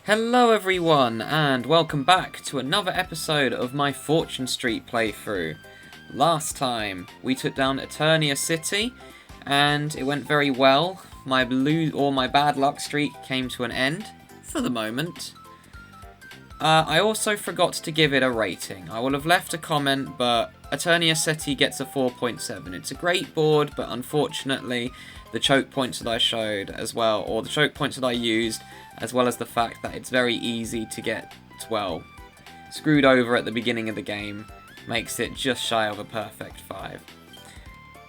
Hello everyone, and welcome back to another episode of my Fortune Street playthrough. Last time, we took down Eternia City, and it went very well. My bad luck streak came to an end, for the moment. I also forgot to give it a rating. I will have left a comment, but Eternia City gets a 4.7. It's a great board, but unfortunately, the choke points that I showed as well, or the choke points that I used, as well as the fact that it's very easy to get, well, screwed over at the beginning of the game, makes it just shy of a perfect 5.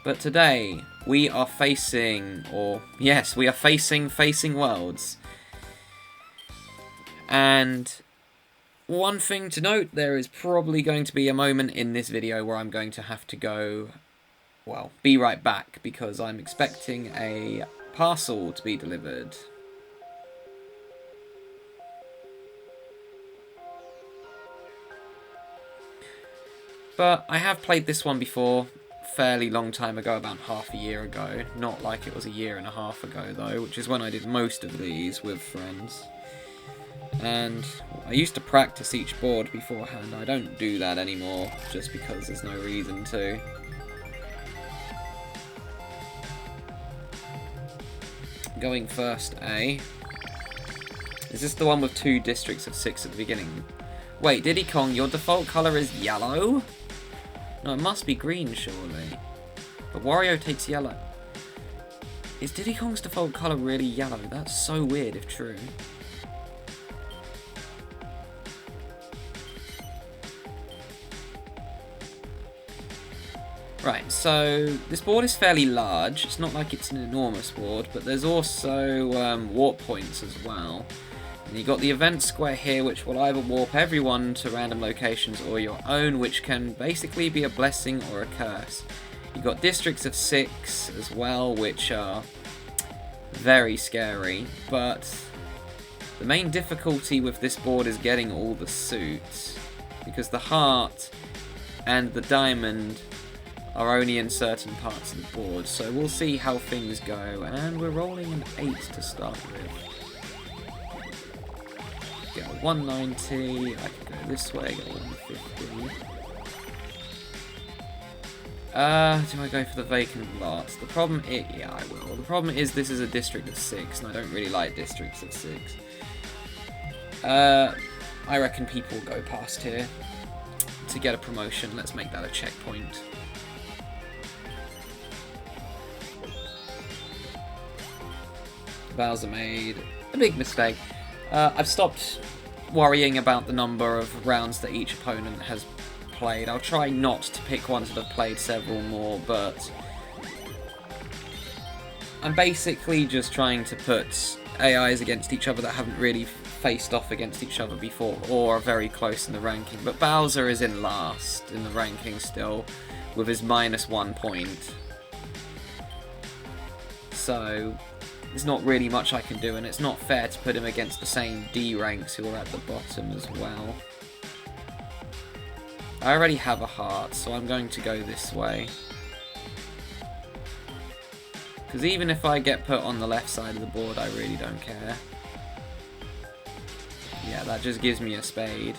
But today, we are facing Facing Worlds. And one thing to note, there is probably going to be a moment in this video where I'm going to have to go, well, be right back, because I'm expecting a parcel to be delivered. But I have played this one before, fairly long time ago, about half a year ago. Not like it was a year and a half ago though, which is when I did most of these with friends. And I used to practice each board beforehand. I don't do that anymore, just because there's no reason to. Going first A. Is this the one with 2 districts of 6 at the beginning? Wait, Diddy Kong, your default colour is yellow? No, it must be green, surely. But Wario takes yellow. Is Diddy Kong's default colour really yellow? That's so weird if true. Right, so this board is fairly large. It's not like it's an enormous board, but there's also warp points as well. And you've got the event square here, which will either warp everyone to random locations or your own, which can basically be a blessing or a curse. You've got districts of 6 as well, which are very scary, but the main difficulty with this board is getting all the suits, because the heart and the diamond are only in certain parts of the board, so we'll see how things go, and we're rolling an 8 to start with. Get a 190, I can go this way, get a 150. Do I go for the vacant lot? The problem is, yeah, I will. The problem is this is a district of 6, and I don't really like districts of 6. I reckon people will go past here to get a promotion. Let's make that a checkpoint. Bowser made a big mistake. I've stopped worrying about the number of rounds that each opponent has played. I'll try not to pick ones that have played several more, but I'm basically just trying to put AIs against each other that haven't really faced off against each other before, or are very close in the ranking. But Bowser is in last in the ranking still, with his -1 point. So there's not really much I can do, and it's not fair to put him against the same D ranks who are at the bottom as well. I already have a heart, so I'm going to go this way. Because even if I get put on the left side of the board, I really don't care. Yeah, that just gives me a spade.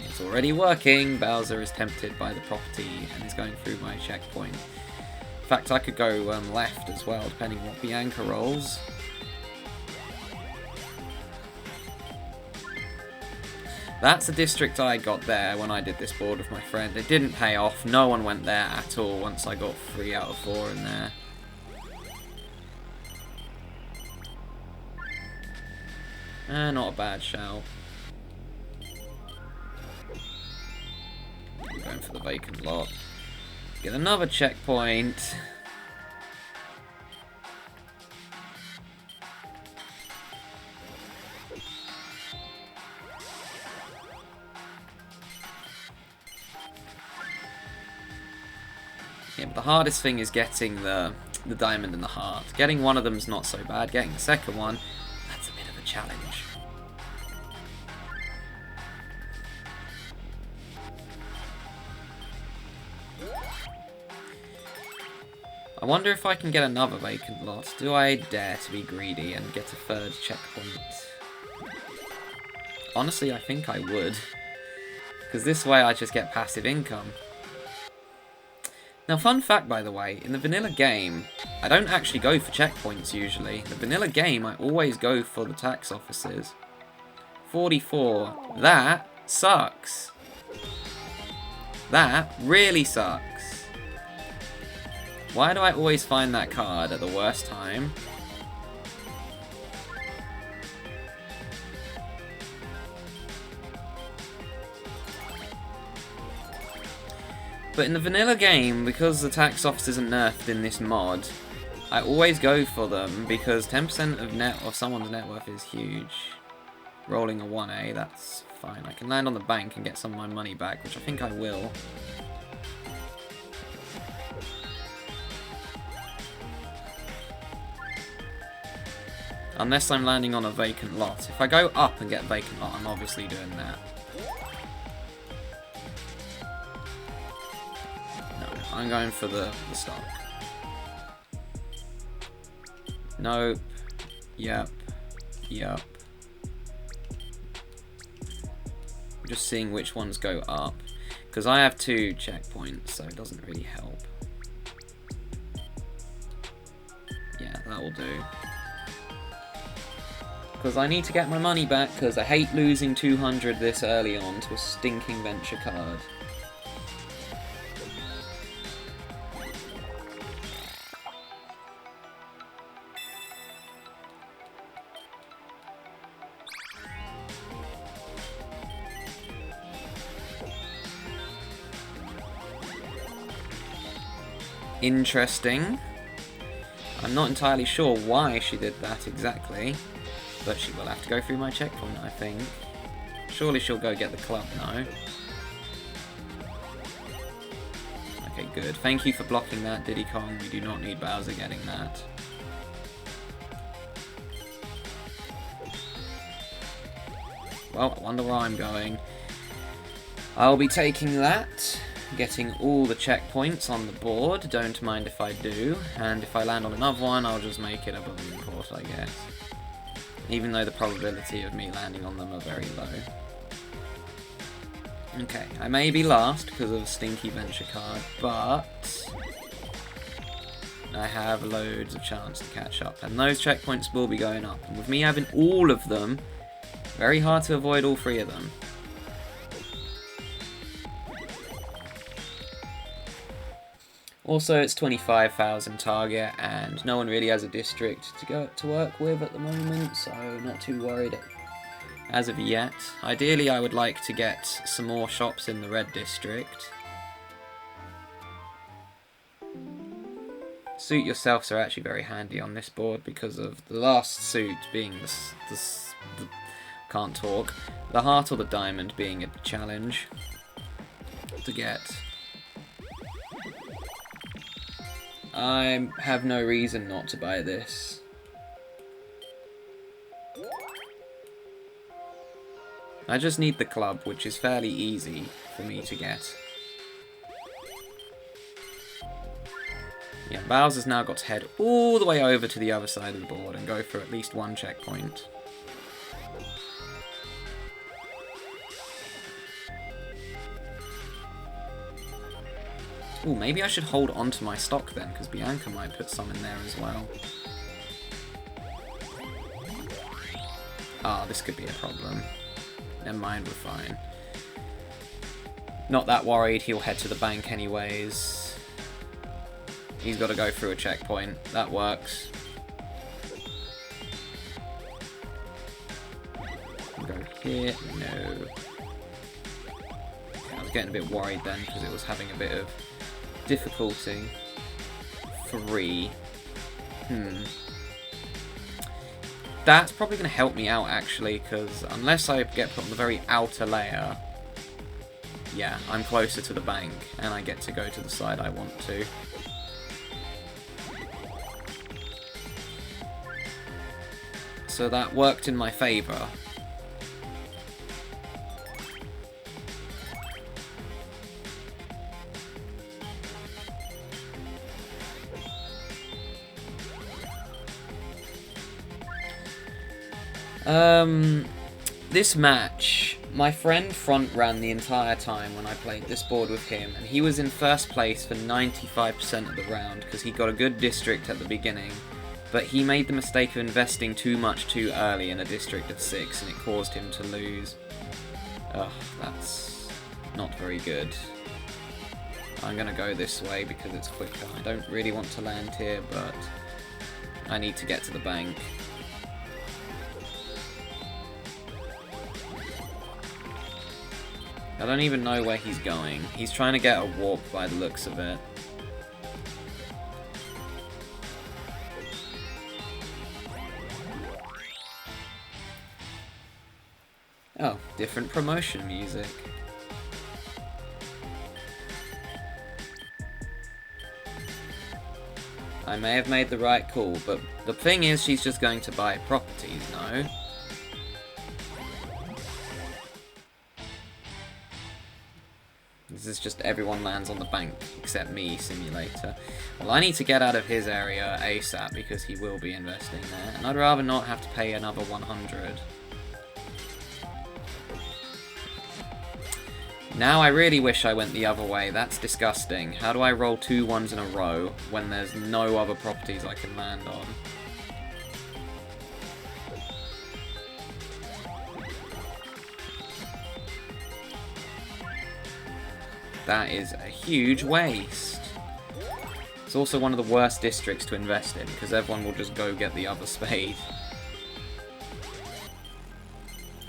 It's already working. Bowser is tempted by the property and is going through my checkpoint. In fact, I could go left as well, depending on what Bianca rolls. That's a district I got there when I did this board with my friend. It didn't pay off. No one went there at all once I got 3 out of 4 in there. Not a bad shout. I'm going for the vacant lot. Get another checkpoint. Yeah, but the hardest thing is getting the diamond and the heart. Getting one of them is not so bad. Getting the second one, that's a bit of a challenge. I wonder if I can get another vacant lot. Do I dare to be greedy and get a third checkpoint? Honestly, I think I would. Because this way I just get passive income. Now, fun fact, by the way, in the vanilla game, I don't actually go for checkpoints usually. The vanilla game, I always go for the tax offices. 44. That sucks. That really sucks. Why do I always find that card at the worst time? But in the vanilla game, because the tax office isn't nerfed in this mod, I always go for them because 10% of someone's net worth is huge. Rolling a 1A, that's fine. I can land on the bank and get some of my money back, which I think I will. Unless I'm landing on a vacant lot. If I go up and get a vacant lot, I'm obviously doing that. I'm going for the stock. Nope. Yep. Yep. I'm just seeing which ones go up. Because I have 2 checkpoints, so it doesn't really help. Yeah, that will do. Because I need to get my money back, because I hate losing 200 this early on to a stinking venture card. Interesting. I'm not entirely sure why she did that exactly, but she will have to go through my checkpoint, I think. Surely she'll go get the club now. Okay, good. Thank you for blocking that, Diddy Kong. We do not need Bowser getting that. Well, I wonder where I'm going. I'll be taking that. Getting all the checkpoints on the board, don't mind if I do, and if I land on another one, I'll just make it a balloon port, I guess. Even though the probability of me landing on them are very low. Okay, I may be last because of a stinky venture card, but I have loads of chance to catch up, and those checkpoints will be going up, and with me having all of them, very hard to avoid all 3 of them. Also, it's 25,000 target, and no one really has a district to work with at the moment, so not too worried as of yet. Ideally, I would like to get some more shops in the red district. Suit yourselves are actually very handy on this board because of the last suit being the can't talk. The heart or the diamond being a challenge to get. I have no reason not to buy this. I just need the club, which is fairly easy for me to get. Yeah, Bowser's now got to head all the way over to the other side of the board and go for at least 1 checkpoint. Ooh, maybe I should hold on to my stock then, because Bianca might put some in there as well. Ah, this could be a problem. Never mind, we're fine. Not that worried, he'll head to the bank anyways. He's got to go through a checkpoint. That works. Go here. No. I was getting a bit worried then, because it was having a bit of difficulty. 3. That's probably going to help me out, actually, because unless I get put on the very outer layer, yeah, I'm closer to the bank, and I get to go to the side I want to. So that worked in my favour. This match, my friend front ran the entire time when I played this board with him, and he was in first place for 95% of the round because he got a good district at the beginning, but he made the mistake of investing too much too early in a district of 6 and it caused him to lose. Ugh, that's not very good. I'm gonna go this way because it's quicker. I don't really want to land here, but I need to get to the bank. I don't even know where he's going. He's trying to get a warp by the looks of it. Oh, different promotion music. I may have made the right call, but the thing is she's just going to buy properties, no? This is just everyone lands on the bank, except me, Simulator. Well, I need to get out of his area ASAP because he will be investing there, and I'd rather not have to pay another 100. Now I really wish I went the other way. That's disgusting. How do I roll 2 1s in a row when there's no other properties I can land on? That is a huge waste. It's also one of the worst districts to invest in because everyone will just go get the other spade.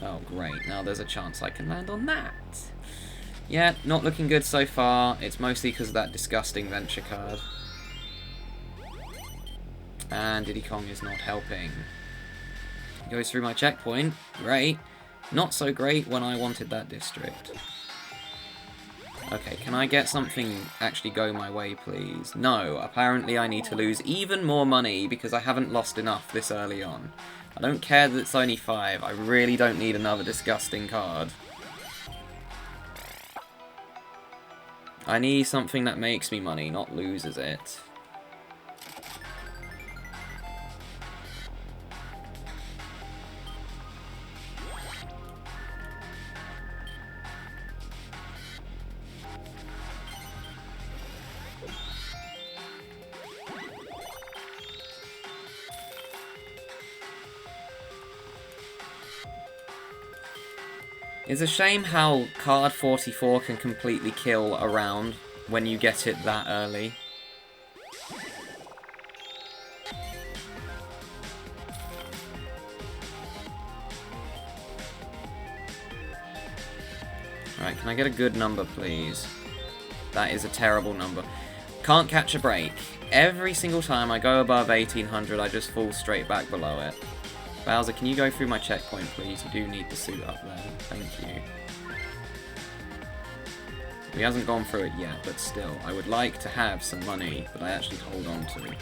Oh great, now there's a chance I can land on that. Yeah, not looking good so far. It's mostly because of that disgusting venture card. And Diddy Kong is not helping. Goes through my checkpoint. Great. Not so great when I wanted that district. Okay, can I get something actually go my way, please? No, apparently I need to lose even more money because I haven't lost enough this early on. I don't care that it's only 5. I really don't need another disgusting card. I need something that makes me money, not loses it. It's a shame how card 44 can completely kill a round when you get it that early. Alright, can I get a good number, please? That is a terrible number. Can't catch a break. Every single time I go above 1800, I just fall straight back below it. Bowser, can you go through my checkpoint, please? You do need the suit up there. Thank you. He hasn't gone through it yet, but still, I would like to have some money that I actually hold on to.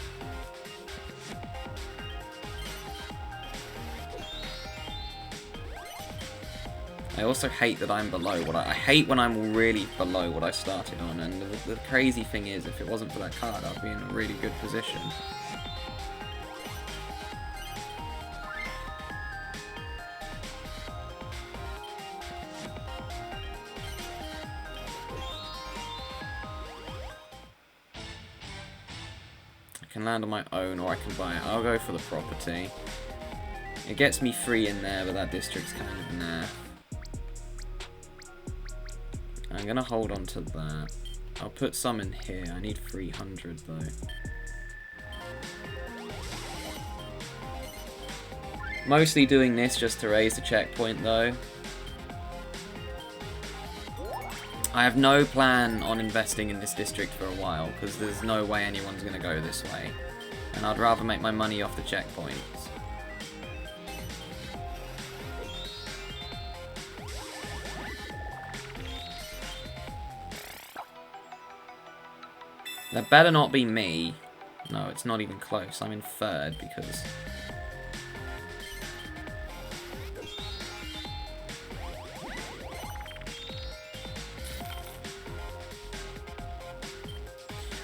I also hate that I'm below what I hate when I'm really below what I started on, and the crazy thing is, if it wasn't for that card, I'd be in a really good position. I can land on my own, or I can buy it. I'll go for the property. It gets me free in there, but that district's kind of naff. I'm gonna hold on to that. I'll put some in here. I need 300 though. Mostly doing this just to raise the checkpoint though. I have no plan on investing in this district for a while, because there's no way anyone's going to go this way. And I'd rather make my money off the checkpoints. That better not be me. No, it's not even close. I'm in 3rd because...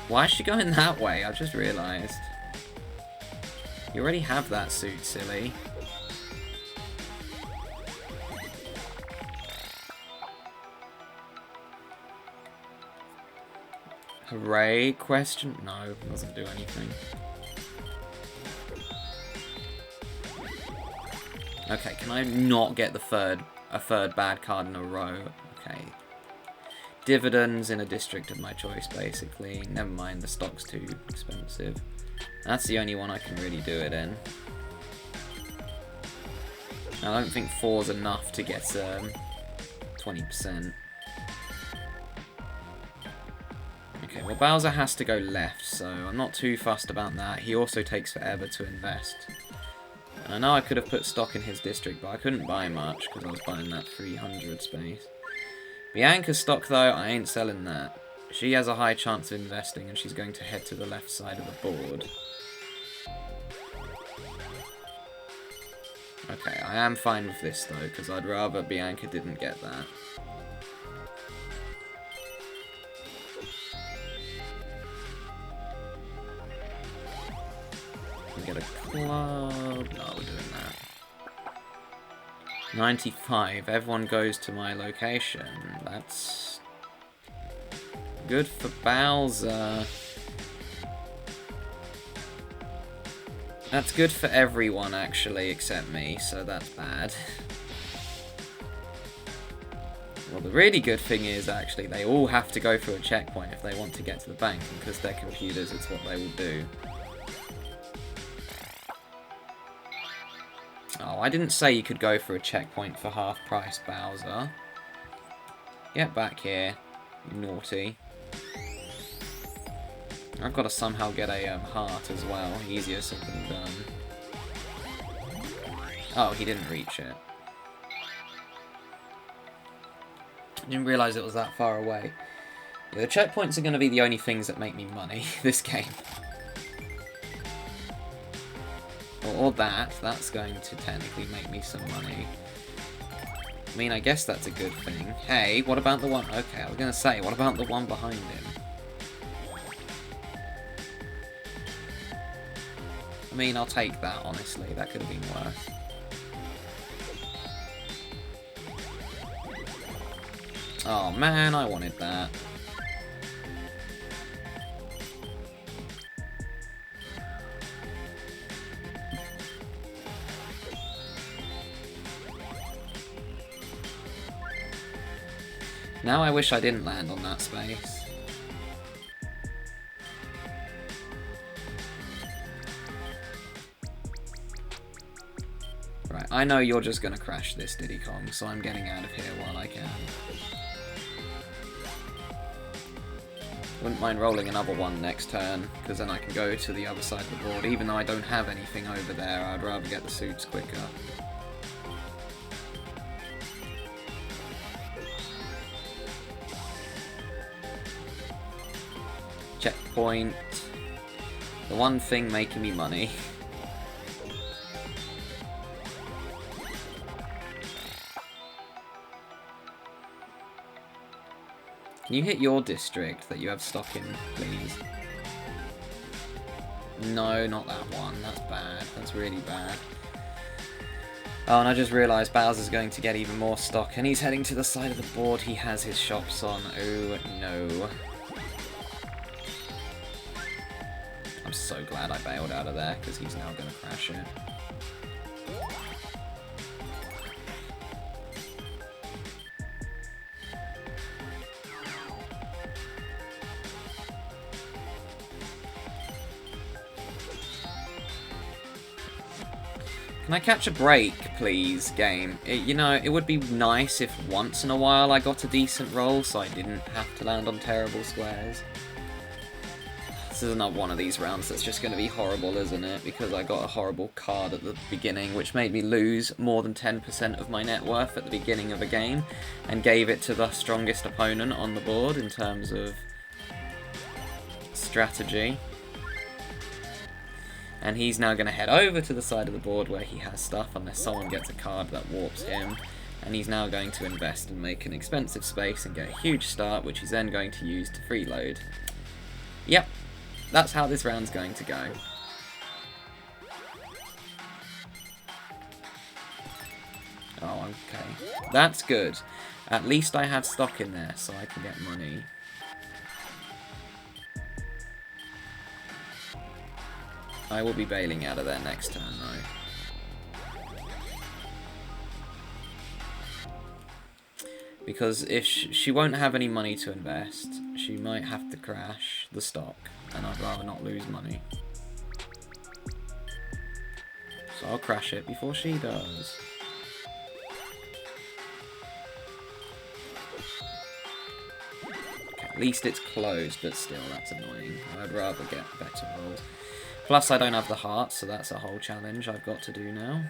Why is she going that way? I've just realised. You already have that suit, silly. Hooray, question? No, doesn't do anything. Okay, can I not get a third bad card in a row? Okay. Dividends in a district of my choice, basically. Never mind, the stock's too expensive. That's the only one I can really do it in. I don't think 4's enough to get 20%. Okay, well Bowser has to go left, so I'm not too fussed about that. He also takes forever to invest. And I know I could have put stock in his district, but I couldn't buy much because I was buying that 300 space. Bianca's stock, though, I ain't selling that. She has a high chance of investing, and she's going to head to the left side of the board. Okay, I am fine with this, though, because I'd rather Bianca didn't get that. Get a club. No, we're doing that. 95. Everyone goes to my location. That's good for Bowser. That's good for everyone, actually, except me, so that's bad. Well, the really good thing is, actually, they all have to go through a checkpoint if they want to get to the bank, and because they're computers, it's what they will do. Oh, I didn't say you could go for a checkpoint for half price, Bowser. Get back here, you naughty. I've got to somehow get a heart as well. Easier said than done. Oh, he didn't reach it. I didn't realise it was that far away. Yeah, the checkpoints are going to be the only things that make me money this game. Or that's going to technically make me some money. I mean, I guess that's a good thing. Hey, what about the one... Okay, I was going to say, what about the one behind him? I mean, I'll take that, honestly. That could have been worse. Oh, man, I wanted that. Now I wish I didn't land on that space. Right, I know you're just gonna crash this, Diddy Kong, so I'm getting out of here while I can. Wouldn't mind rolling another one next turn, because then I can go to the other side of the board. Even though I don't have anything over there, I'd rather get the suits quicker. Checkpoint. The one thing making me money. Can you hit your district that you have stock in, please? No, not that one. That's bad. That's really bad. Oh, and I just realised Bowser's going to get even more stock, and he's heading to the side of the board he has his shops on. Oh, no. I'm so glad I bailed out of there, because he's now going to crash it. Can I catch a break, please, game? You know, it would be nice if once in a while I got a decent roll, so I didn't have to land on terrible squares. This is not one of these rounds that's just going to be horrible, isn't it? Because I got a horrible card at the beginning, which made me lose more than 10% of my net worth at the beginning of a game, and gave it to the strongest opponent on the board in terms of strategy. And he's now going to head over to the side of the board where he has stuff, unless someone gets a card that warps him. And he's now going to invest and make an expensive space and get a huge start, which he's then going to use to freeload. Yep, that's how this round's going to go. Oh, okay. That's good. At least I have stock in there, so I can get money. I will be bailing out of there next turn, though. Because if she won't have any money to invest, she might have to crash the stock, and I'd rather not lose money. So I'll crash it before she does. Okay, at least it's closed, but still, that's annoying. I'd rather get better rolls. Plus, I don't have the hearts, so that's a whole challenge I've got to do now.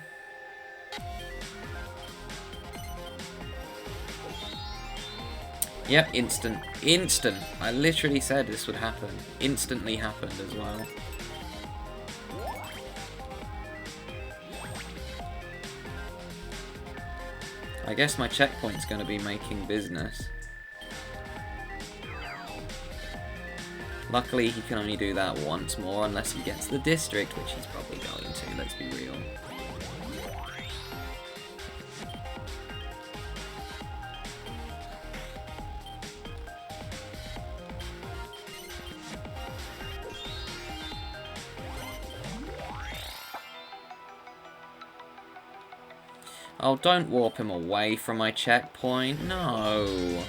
Yep, instant. Instant! I literally said this would happen. Instantly happened as well. I guess my checkpoint's going to be making business. Luckily, he can only do that once more unless he gets the district, which he's probably going to, let's be real. Oh, don't warp him away from my checkpoint. No.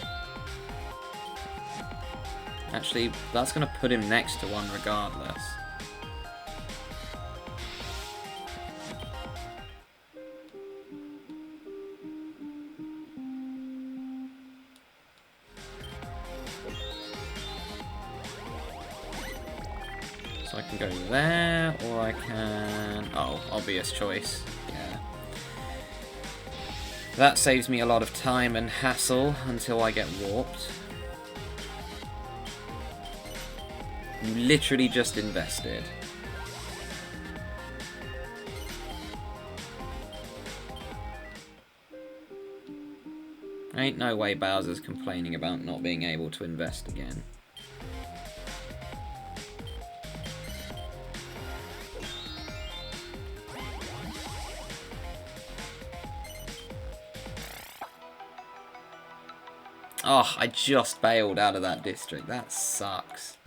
Actually, that's going to put him next to one regardless. So I can go there, or I can... Oh, obvious choice. Yeah. That saves me a lot of time and hassle until I get warped. You literally just invested. Ain't no way Bowser's complaining about not being able to invest again. Oh, I just bailed out of that district. That sucks.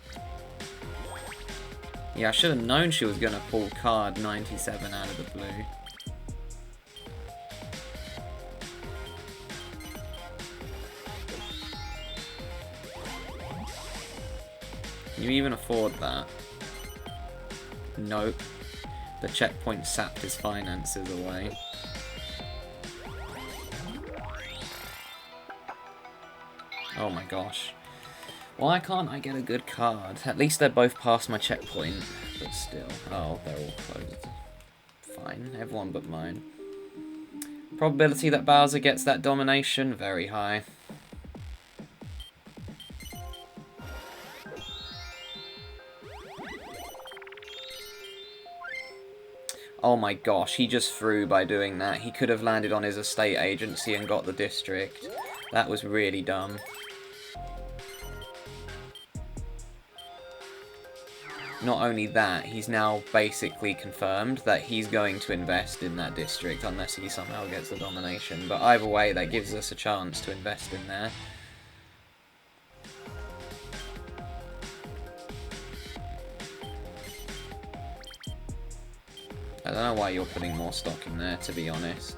Yeah, I should have known she was going to pull card 97 out of the blue. Can you even afford that? Nope. The checkpoint sapped his finances away. Oh my gosh. Why can't I get a good card? At least they're both past my checkpoint, but still. Oh, they're all closed. Fine, everyone but mine. Probability that Bowser gets that domination, very high. Oh my gosh, he just threw by doing that. He could have landed on his estate agency and got the district. That was really dumb. Not only that, he's now basically confirmed that he's going to invest in that district unless he somehow gets the domination. But either way, that gives us a chance to invest in there. I don't know why you're putting more stock in there, to be honest.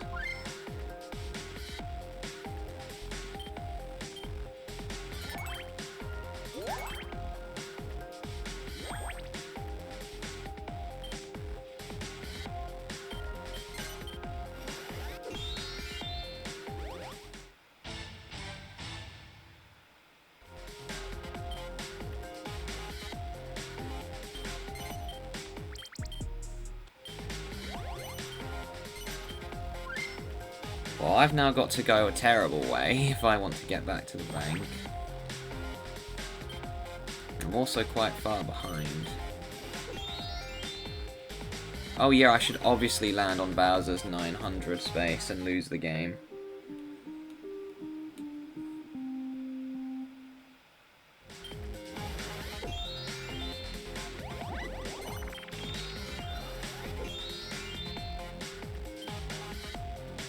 Well, I've now got to go a terrible way if I want to get back to the bank. I'm also quite far behind. Oh yeah, I should obviously land on Bowser's 900 space and lose the game.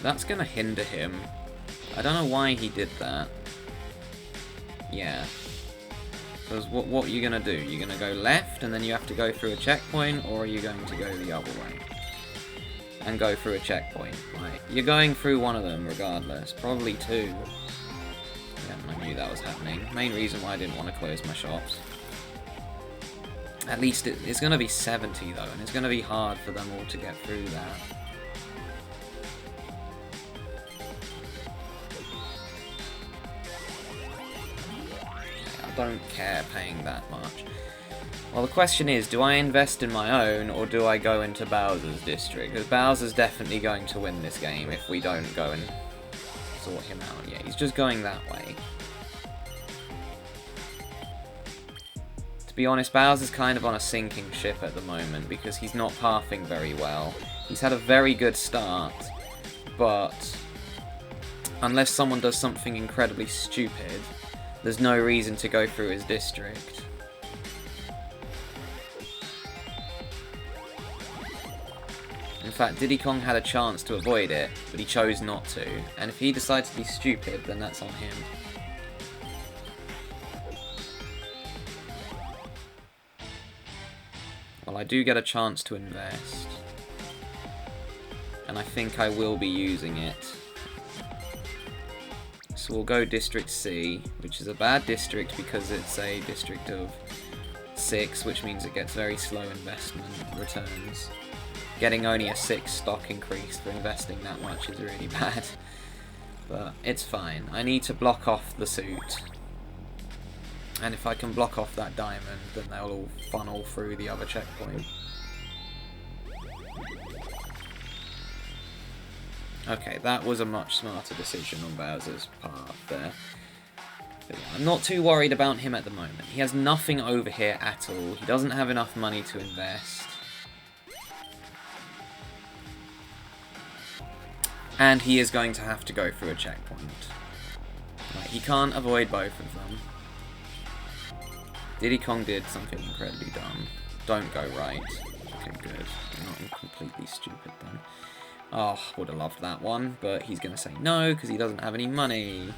That's gonna hinder him. I don't know why he did that. Yeah. Because what are you going to do? You're going to go left and then you have to go through a checkpoint, or are you going to go the other way and go through a checkpoint? Right, you're going through one of them regardless. Probably two. Yeah, I knew that was happening. Main reason why I didn't want to close my shops. At least it's going to be 70 though, and it's going to be hard for them all to get through that. I don't care paying that much. Well, the question is, do I invest in my own, or do I go into Bowser's district? Because Bowser's definitely going to win this game if we don't go and sort him out. Yeah, he's just going that way. To be honest, Bowser's kind of on a sinking ship at the moment because he's not pathing very well. He's had a very good start, but unless someone does something incredibly stupid, there's no reason to go through his district. In fact, Diddy Kong had a chance to avoid it, but he chose not to. And if he decides to be stupid, then that's on him. Well, I do get a chance to invest. And I think I will be using it. So we'll go District C, which is a bad district because it's a district of 6, which means it gets very slow investment returns. Getting only a 6 stock increase for investing that much is really bad. But it's fine. I need to block off the suit. And if I can block off that diamond, then they'll all funnel through the other checkpoint. Okay, that was a much smarter decision on Bowser's part there. But yeah, I'm not too worried about him at the moment. He has nothing over here at all. He doesn't have enough money to invest. And he is going to have to go through a checkpoint. Right, he can't avoid both of them. Diddy Kong did something incredibly dumb. Don't go right. Okay, good. I'm not completely stupid then. Oh, would have loved that one, but he's going to say no because he doesn't have any money.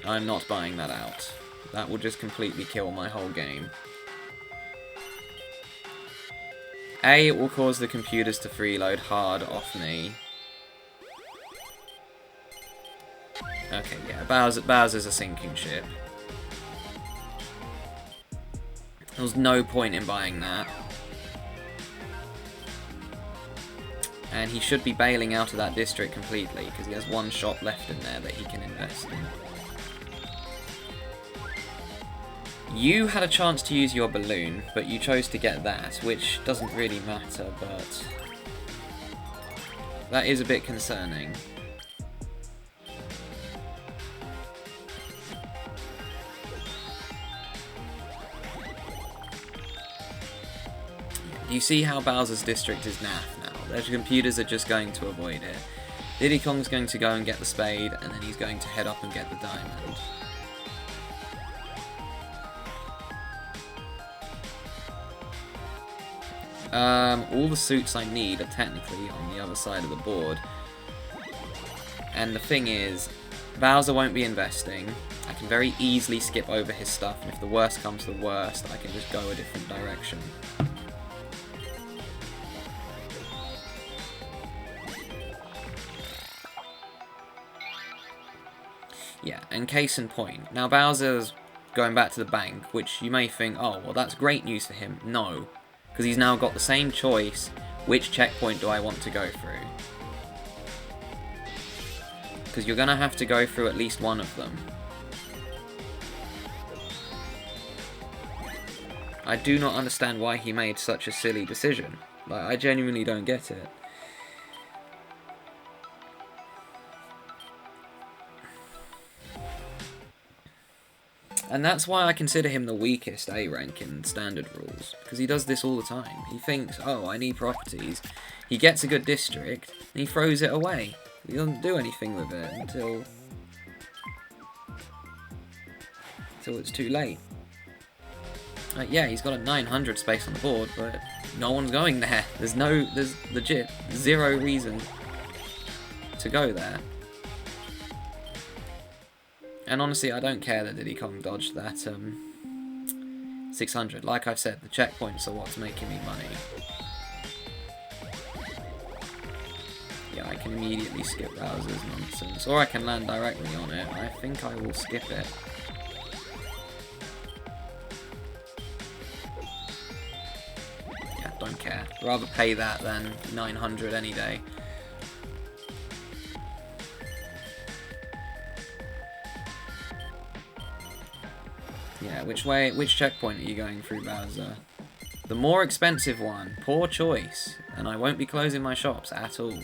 I'm not buying that out. That will just completely kill my whole game. A, it will cause the computers to freeload hard off me. Okay, yeah, Bowser's a sinking ship. There was no point in buying that. And he should be bailing out of that district completely, because he has one shop left in there that he can invest in. You had a chance to use your balloon, but you chose to get that, which doesn't really matter, but that is a bit concerning. You see how Bowser's district is naff now. Their computers are just going to avoid it. Diddy Kong's going to go and get the spade, and then he's going to head up and get the diamond. All the suits I need are technically on the other side of the board. And the thing is, Bowser won't be investing. I can very easily skip over his stuff, and if the worst comes to the worst, I can just go a different direction. Yeah, and case in point. Now Bowser's going back to the bank, which you may think, oh, well that's great news for him. No, because he's now got the same choice. Which checkpoint do I want to go through? Because you're going to have to go through at least one of them. I do not understand why he made such a silly decision. Like, I genuinely don't get it. And that's why I consider him the weakest A rank in standard rules, because he does this all the time. He thinks, oh, I need properties. He gets a good district, and he throws it away. He doesn't do anything with it until it's too late. Yeah, he's got a 900 space on the board, but no one's going there. There's legit zero reason to go there. And honestly, I don't care that Diddy Kong dodged that 600. Like I've said, the checkpoints are what's making me money. Yeah, I can immediately skip Bowser's nonsense. Or I can land directly on it. I think I will skip it. Yeah, don't care. Rather pay that than 900 any day. Yeah, which checkpoint are you going through, Bowser? The more expensive one. Poor choice. And I won't be closing my shops at all.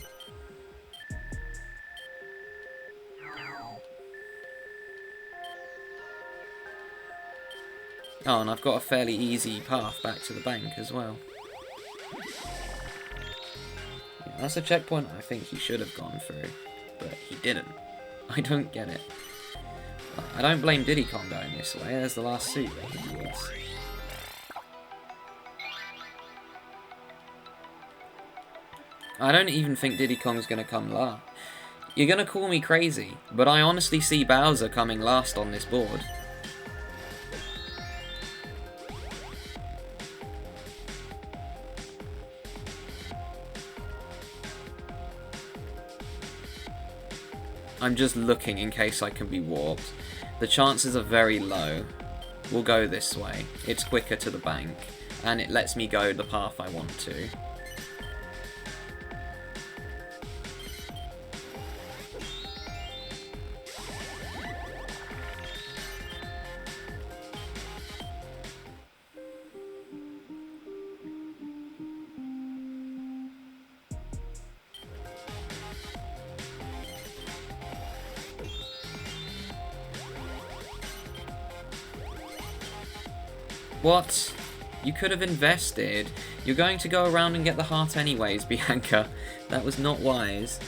Oh, and I've got a fairly easy path back to the bank as well. Yeah, that's a checkpoint I think he should have gone through, but he didn't. I don't get it. I don't blame Diddy Kong going this way. There's the last suit that he needs. I don't even think Diddy Kong's going to come last. You're going to call me crazy, but I honestly see Bowser coming last on this board. I'm just looking in case I can be warped. The chances are very low. We'll go this way. It's quicker to the bank, and it lets me go the path I want to. What? You could have invested. You're going to go around and get the heart anyways, Bianca. That was not wise.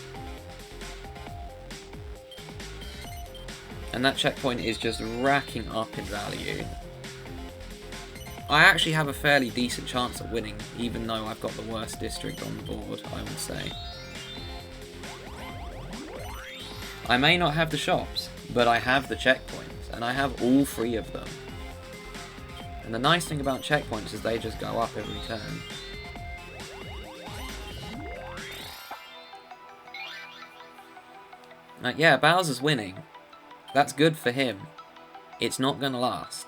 And that checkpoint is just racking up in value. I actually have a fairly decent chance of winning, even though I've got the worst district on the board, I would say. I may not have the shops, but I have the checkpoints, and I have all 3 of them. And the nice thing about checkpoints is they just go up every turn. Yeah, Bowser's winning. That's good for him. It's not gonna last.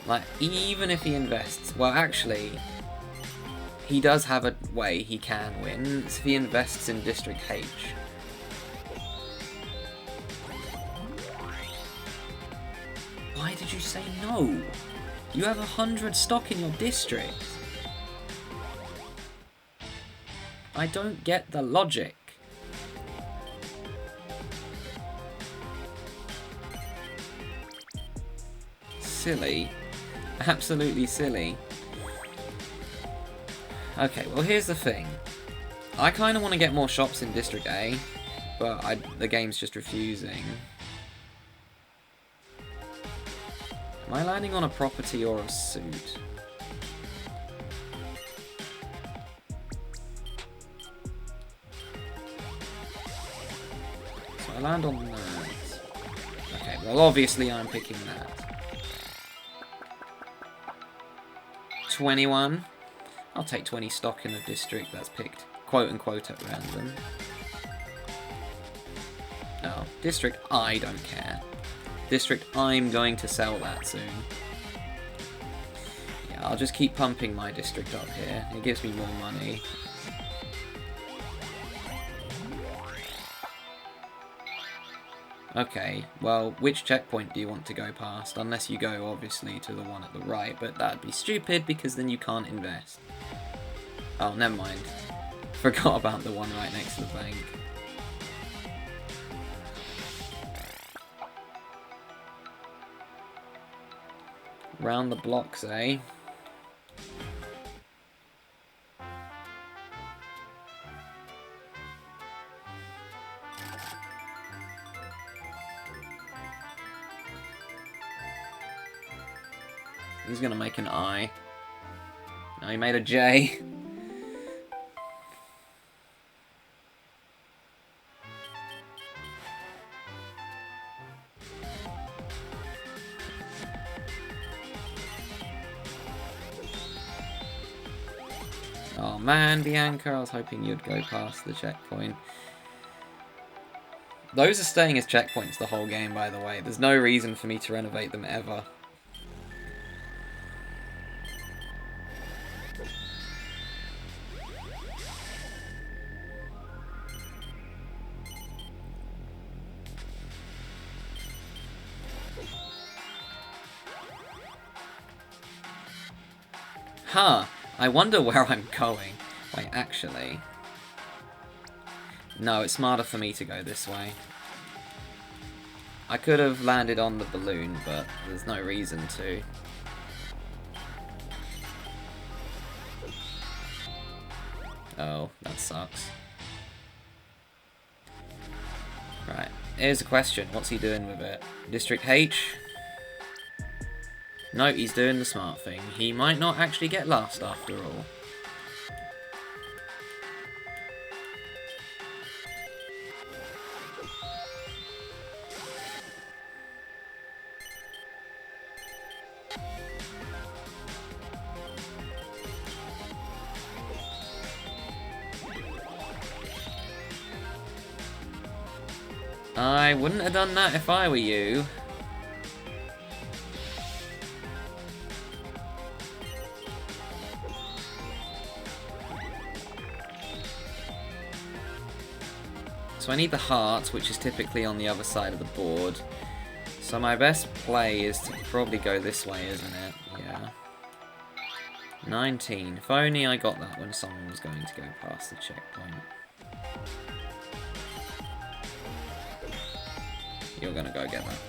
Like, even if he invests... Well, actually, he does have a way he can win. It's if he invests in District H. Why did you say no? You have 100 stock in your district. I don't get the logic. Silly. Absolutely silly. Okay, well here's the thing. I kind of want to get more shops in District A, but the game's just refusing. Am I landing on a property or a suit? So I land on that. Okay, well obviously I'm picking that. 21. I'll take 20 stock in a district that's picked quote-unquote at random. No, district I don't care. District, I'm going to sell that soon. Yeah, I'll just keep pumping my district up here. It gives me more money. Okay, well, which checkpoint do you want to go past? Unless you go, obviously, to the one at the right, but that'd be stupid because then you can't invest. Oh, never mind. Forgot about the one right next to the bank. Round the blocks, eh? He's gonna make an I. No, he made a J. Oh man, Bianca, I was hoping you'd go past the checkpoint. Those are staying as checkpoints the whole game, by the way. There's no reason for me to renovate them ever. Huh, I wonder where I'm going. Wait, actually... No, it's smarter for me to go this way. I could have landed on the balloon, but there's no reason to. Oh, that sucks. Right, here's a question. What's he doing with it? District H? No, he's doing the smart thing. He might not actually get last after all. I wouldn't have done that if I were you. So I need the heart, which is typically on the other side of the board. So my best play is to probably go this way, isn't it? Yeah. 19. If only I got that when someone was going to go past the checkpoint. You're gonna go get that.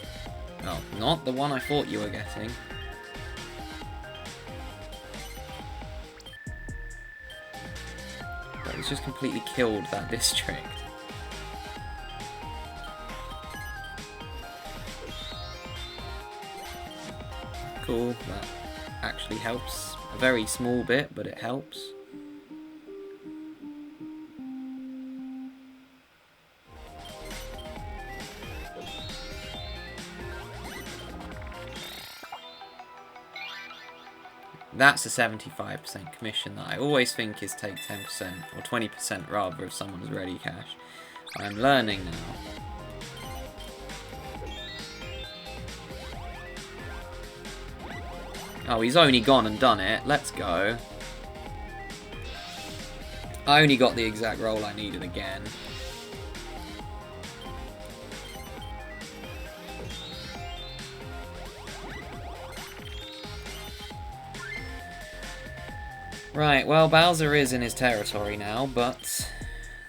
Oh, not the one I thought you were getting. But it's just completely killed that district. Cool, that actually helps. A very small bit, but it helps. That's a 75% commission that I always think is take 10%, or 20% rather, if someone's ready cash. I'm learning now. Oh, he's only gone and done it. Let's go. I only got the exact roll I needed again. Right, well, Bowser is in his territory now, but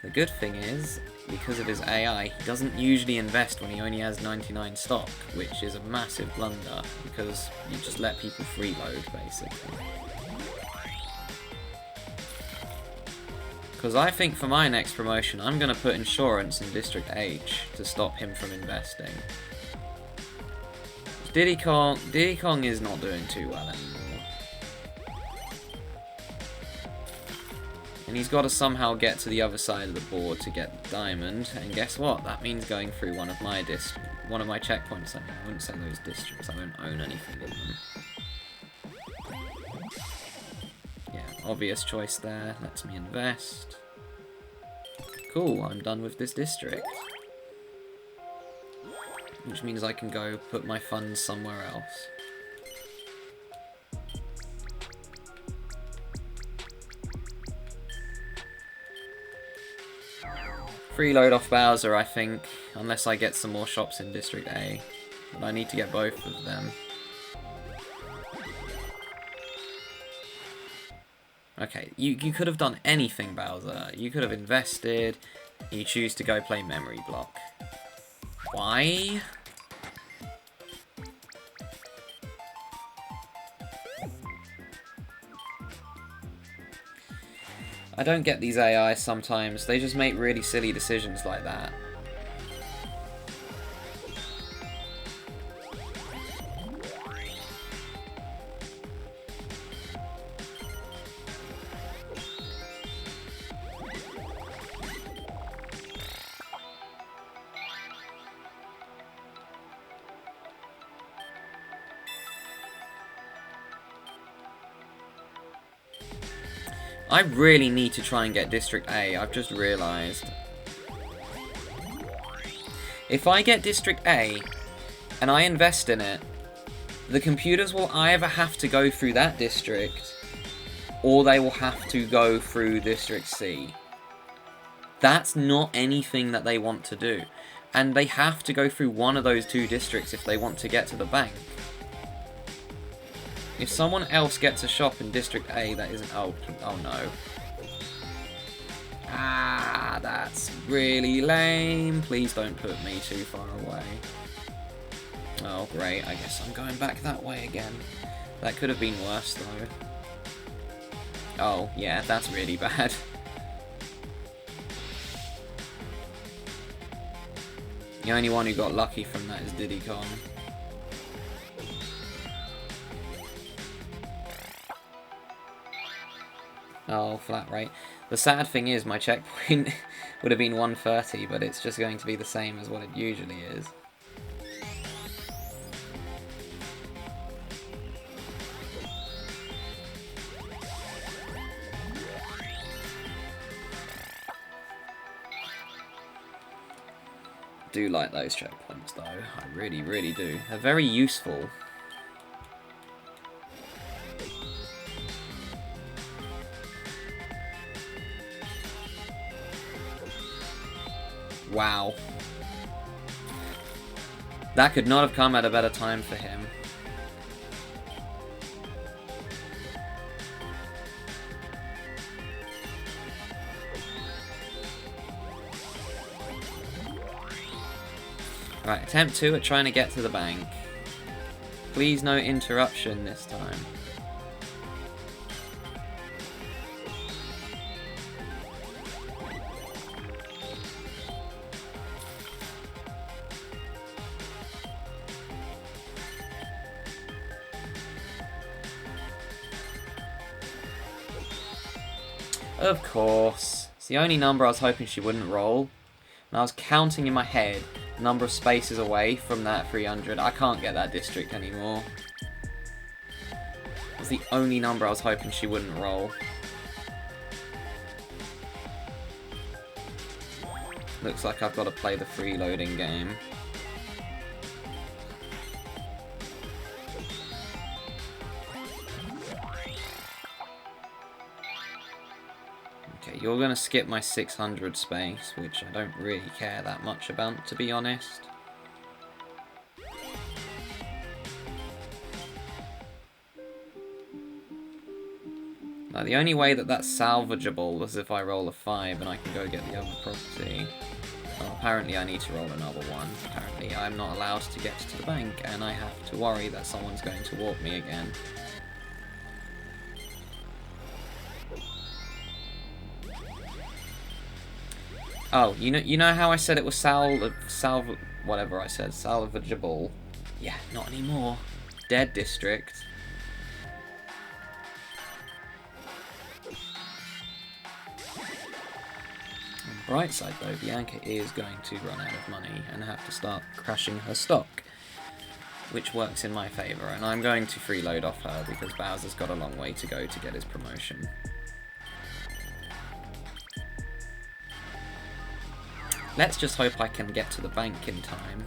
the good thing is, because of his AI, he doesn't usually invest when he only has 99 stock, which is a massive blunder, because you just let people freeload, basically. Because I think for my next promotion, I'm going to put insurance in District H to stop him from investing. Diddy Kong is not doing too well anymore. And he's got to somehow get to the other side of the board to get the diamond, and guess what? That means going through one of my checkpoints. I wouldn't say those districts, I don't own anything in them. Yeah, obvious choice there, lets me invest. Cool, I'm done with this district. Which means I can go put my funds somewhere else. Freeload off Bowser, I think, unless I get some more shops in District A. But I need to get both of them. Okay, you could have done anything, Bowser. You could have invested. You choose to go play Memory Block. Why? I don't get these AI sometimes. They just make really silly decisions like that. I really need to try and get District A, I've just realised. If I get District A, and I invest in it, the computers will either have to go through that district, or they will have to go through District C. That's not anything that they want to do. And they have to go through one of those two districts if they want to get to the bank. If someone else gets a shop in District A that isn't... Oh no. Ah, that's really lame. Please don't put me too far away. Oh, great. I guess I'm going back that way again. That could have been worse, though. Oh, yeah, that's really bad. The only one who got lucky from that is Diddy Kong. Oh, flat rate. The sad thing is my checkpoint would have been 130, but it's just going to be the same as what it usually is. I do like those checkpoints though, I really, really do. They're very useful. Wow. That could not have come at a better time for him. Right, attempt 2 at trying to get to the bank. Please no interruption this time. Of course. It's the only number I was hoping she wouldn't roll. And I was counting in my head the number of spaces away from that 300. I can't get that district anymore. It was the only number I was hoping she wouldn't roll. Looks like I've got to play the freeloading game. Okay, you're going to skip my 600 space, which I don't really care that much about, to be honest. Now, the only way that that's salvageable is if I roll a 5 and I can go get the other property. Well, apparently I need to roll another one. Apparently I'm not allowed to get to the bank, and I have to worry that someone's going to warp me again. Oh, you know how I said it was whatever I said, salvageable? Yeah, not anymore. Dead district. On the bright side though, Bianca is going to run out of money and have to start crashing her stock, which works in my favour, and I'm going to freeload off her because Bowser's got a long way to go to get his promotion. Let's just hope I can get to the bank in time.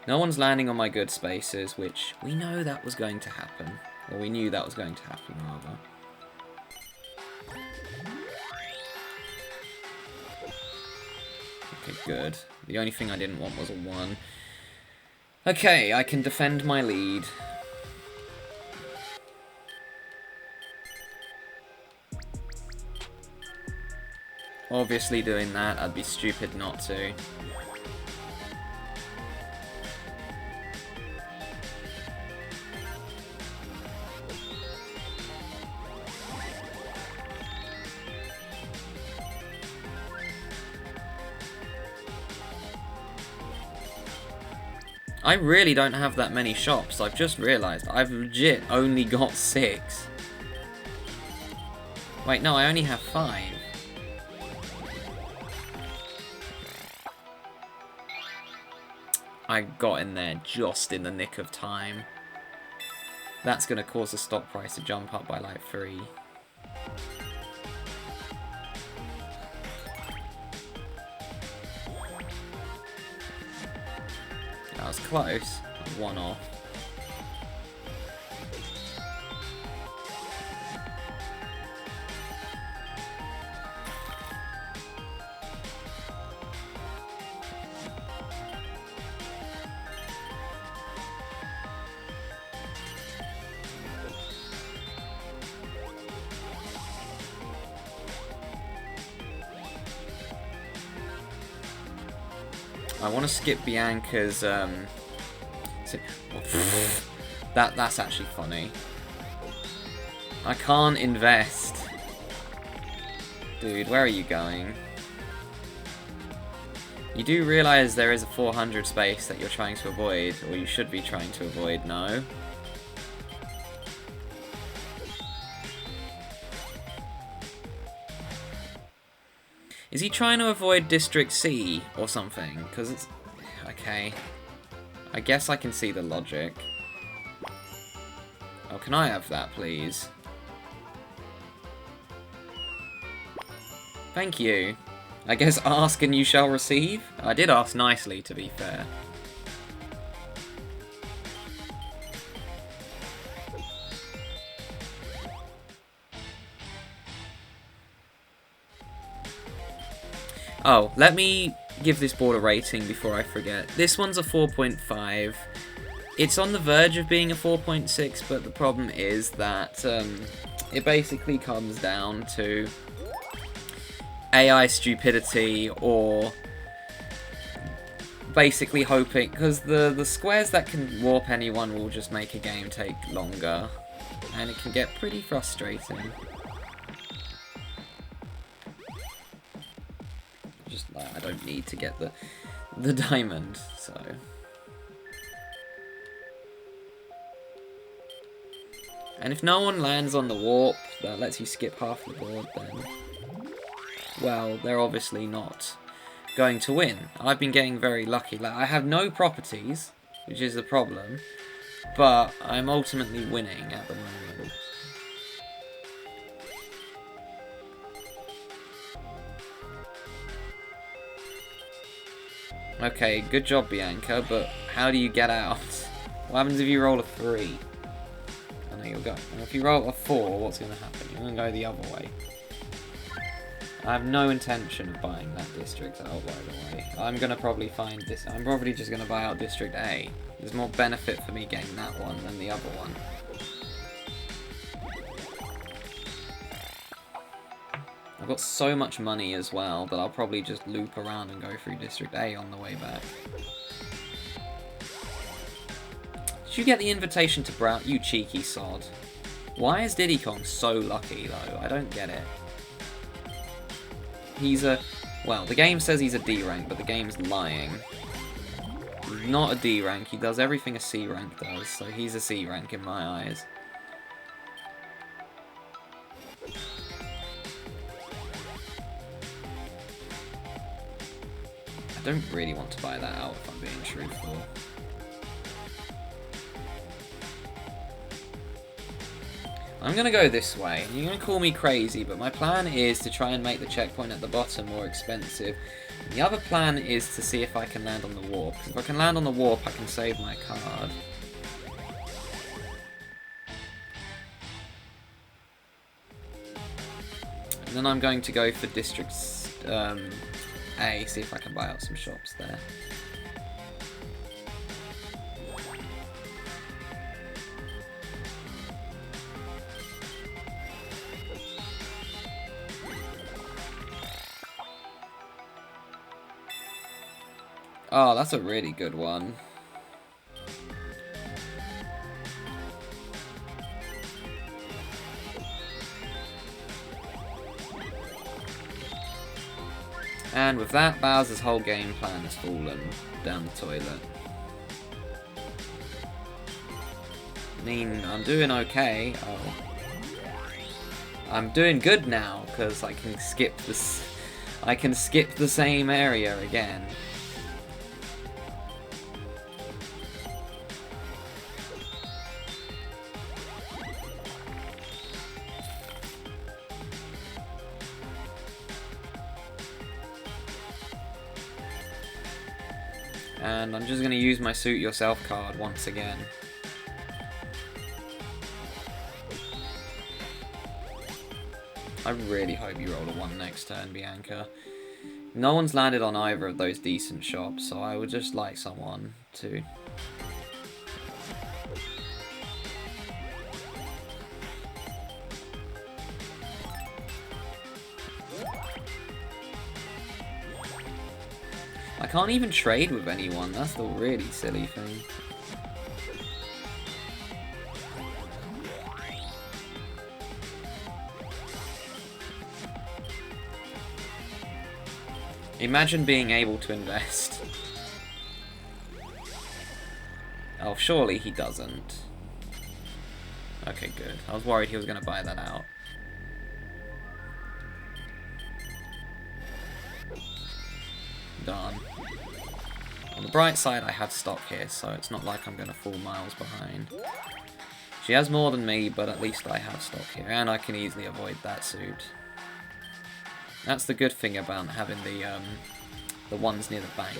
No one's landing on my good spaces, which we know that was going to happen. Or we knew that was going to happen, rather. Okay, good. The only thing I didn't want was a 1. Okay, I can defend my lead. Obviously doing that, I'd be stupid not to. I really don't have that many shops, I've just realised. I've legit only got 6. Wait, no, I only have 5. I got in there just in the nick of time. That's going to cause the stock price to jump up by like 3. That was close. 1 off. I want to skip Bianca's, that's actually funny. I can't invest. Dude, where are you going? You do realise there is a 400 space that you're trying to avoid, or you should be trying to avoid, no? Is he trying to avoid District C or something? Because it's... okay. I guess I can see the logic. Oh, can I have that, please? Thank you. I guess ask and you shall receive? I did ask nicely, to be fair. Oh, let me give this board a rating before I forget. This one's a 4.5. It's on the verge of being a 4.6, but the problem is that it basically comes down to AI stupidity, or basically hoping, because the squares that can warp anyone will just make a game take longer, and it can get pretty frustrating. Just like, I don't need to get the diamond, so. And if no one lands on the warp that lets you skip half the board, then, well, they're obviously not going to win. I've been getting very lucky. Like, I have no properties, which is the problem, but I'm ultimately winning at the moment. Okay, good job, Bianca, but how do you get out? What happens if you roll a 3? I know you'll go. And if you roll a 4, what's going to happen? You're going to go the other way. I have no intention of buying that district out, by the way. I'm going to probably find this. I'm probably just going to buy out District A. There's more benefit for me getting that one than the other one. I've got so much money as well that I'll probably just loop around and go through District A on the way back. Did you get the invitation to Brown? You cheeky sod. Why is Diddy Kong so lucky, though? I don't get it. He's a... well, the game says he's a D rank, but the game's lying. He's not a D rank. He does everything a C rank does, so he's a C rank in my eyes. I don't really want to buy that out, if I'm being truthful. I'm going to go this way. You're going to call me crazy, but my plan is to try and make the checkpoint at the bottom more expensive. And the other plan is to see if I can land on the warp. Because if I can land on the warp, I can save my card. And then I'm going to go for District A, see if I can buy out some shops there. Oh, that's a really good one. And with that, Bowser's whole game plan has fallen down the toilet. I mean, I'm doing okay. Oh. I'm doing good now, because I can skip this. I can skip the same area again. And I'm just going to use my Suit Yourself card once again. I really hope you roll a 1 next turn, Bianca. No one's landed on either of those decent shops, so I would just like someone to... I can't even trade with anyone, that's the really silly thing. Imagine being able to invest. Oh, surely he doesn't. Okay, good. I was worried he was going to buy that out. Done. On the bright side, I have stock here, so it's not like I'm going to fall miles behind. She has more than me, but at least I have stock here, and I can easily avoid that suit. That's the good thing about having the ones near the bank.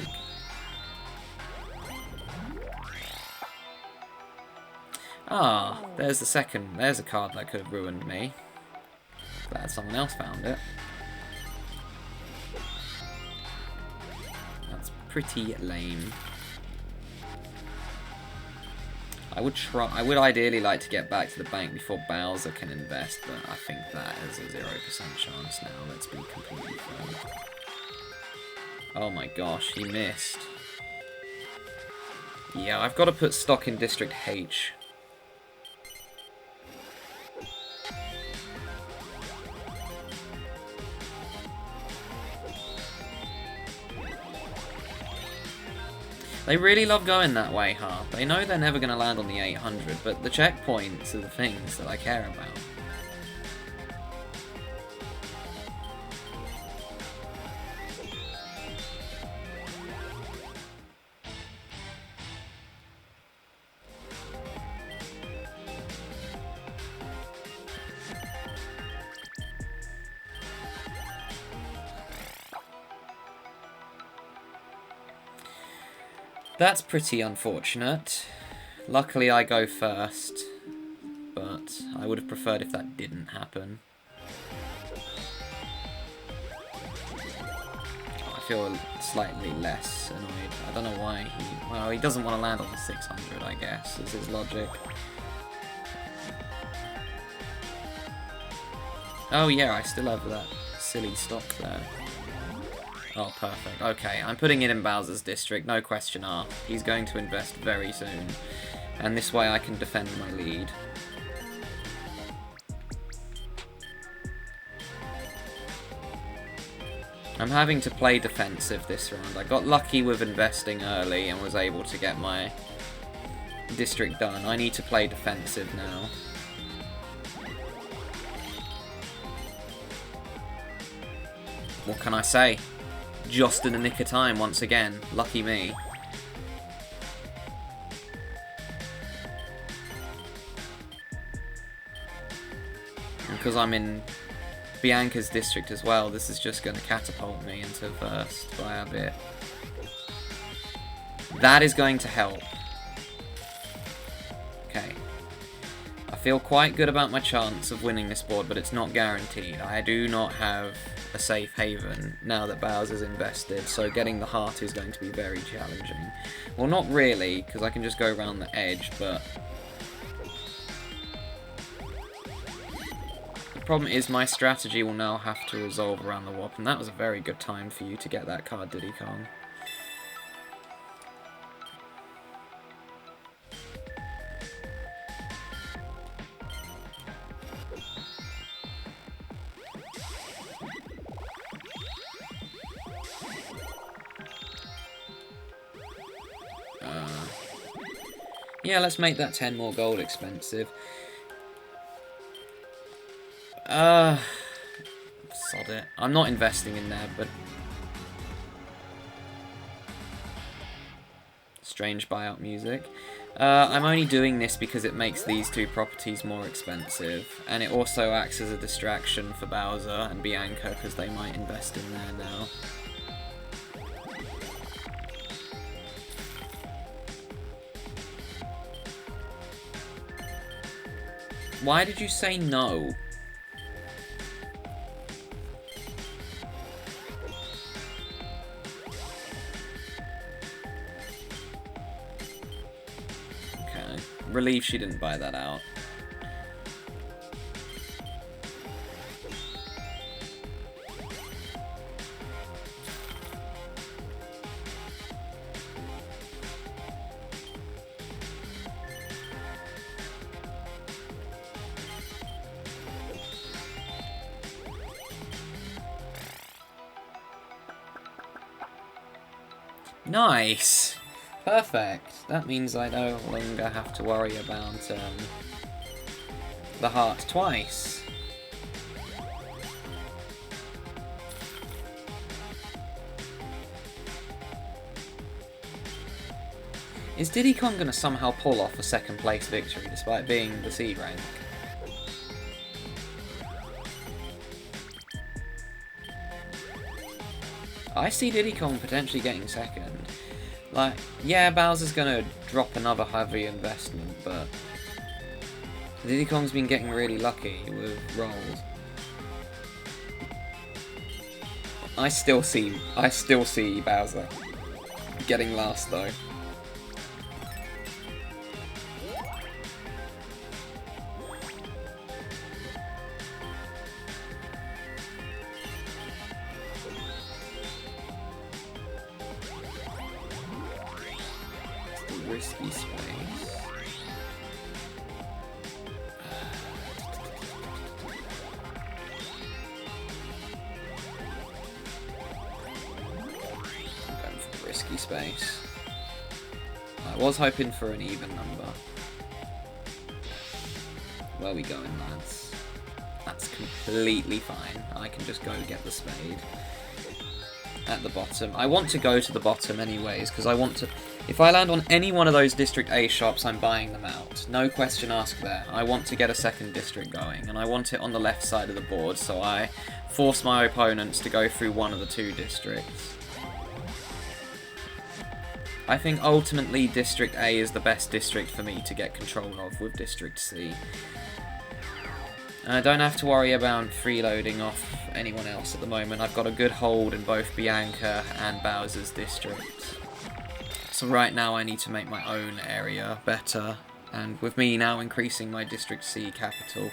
Ah, there's the second. There's a card that could have ruined me. Glad someone else found it. That's pretty lame. I would ideally like to get back to the bank before Bowser can invest, but I think that is a 0% chance now, let's be completely frank. Oh my gosh, he missed. Yeah, I've got to put stock in District H. They really love going that way, huh? They know they're never going to land on the 800, but the checkpoints are the things that I care about. That's pretty unfortunate. Luckily I go first, but I would have preferred if that didn't happen. I feel slightly less annoyed. I don't know why he... Well, he doesn't want to land on the 600, I guess, is his logic. Oh yeah, I still have that silly stock there. Oh, perfect. Okay, I'm putting it in Bowser's district, no question asked. He's going to invest very soon. And this way I can defend my lead. I'm having to play defensive this round. I got lucky with investing early and was able to get my district done. I need to play defensive now. What can I say? Just in the nick of time once again. Lucky me. And because I'm in Bianca's district as well, this is just going to catapult me into first by a bit. That is going to help. Okay. I feel quite good about my chance of winning this board, but it's not guaranteed. I do not have a safe haven now that Bowser's invested, so getting the heart is going to be very challenging. Well, not really, because I can just go around the edge, but... The problem is my strategy will now have to resolve around the warp, and that was a very good time for you to get that card, Diddy Kong. Yeah, let's make that 10 more gold expensive. Sod it. I'm not investing in there, but... Strange buyout music. I'm only doing this because it makes these two properties more expensive, and it also acts as a distraction for Bowser and Bianca, because they might invest in there now. Why did you say no? Okay. Relieved she didn't buy that out. Nice! Perfect. That means I no longer have to worry about the heart twice. Is Diddy Kong going to somehow pull off a second place victory despite being the C rank? I see Diddy Kong potentially getting second. Like, yeah, Bowser's gonna drop another heavy investment, but Diddy Kong's been getting really lucky with rolls. I still see Bowser getting last though. Risky space. I'm going for the risky space. I was hoping for an even number. Where are we going, lads? That's completely fine. I can just go get the spade. At the bottom. I want to go to the bottom anyways, because I want to... If I land on any one of those District A shops, I'm buying them out. No question asked there. I want to get a second district going, and I want it on the left side of the board, so I force my opponents to go through one of the two districts. I think ultimately District A is the best district for me to get control of with District C. I don't have to worry about freeloading off anyone else at the moment. I've got a good hold in both Bianca and Bowser's districts. So right now I need to make my own area better, and with me now increasing my District C capital,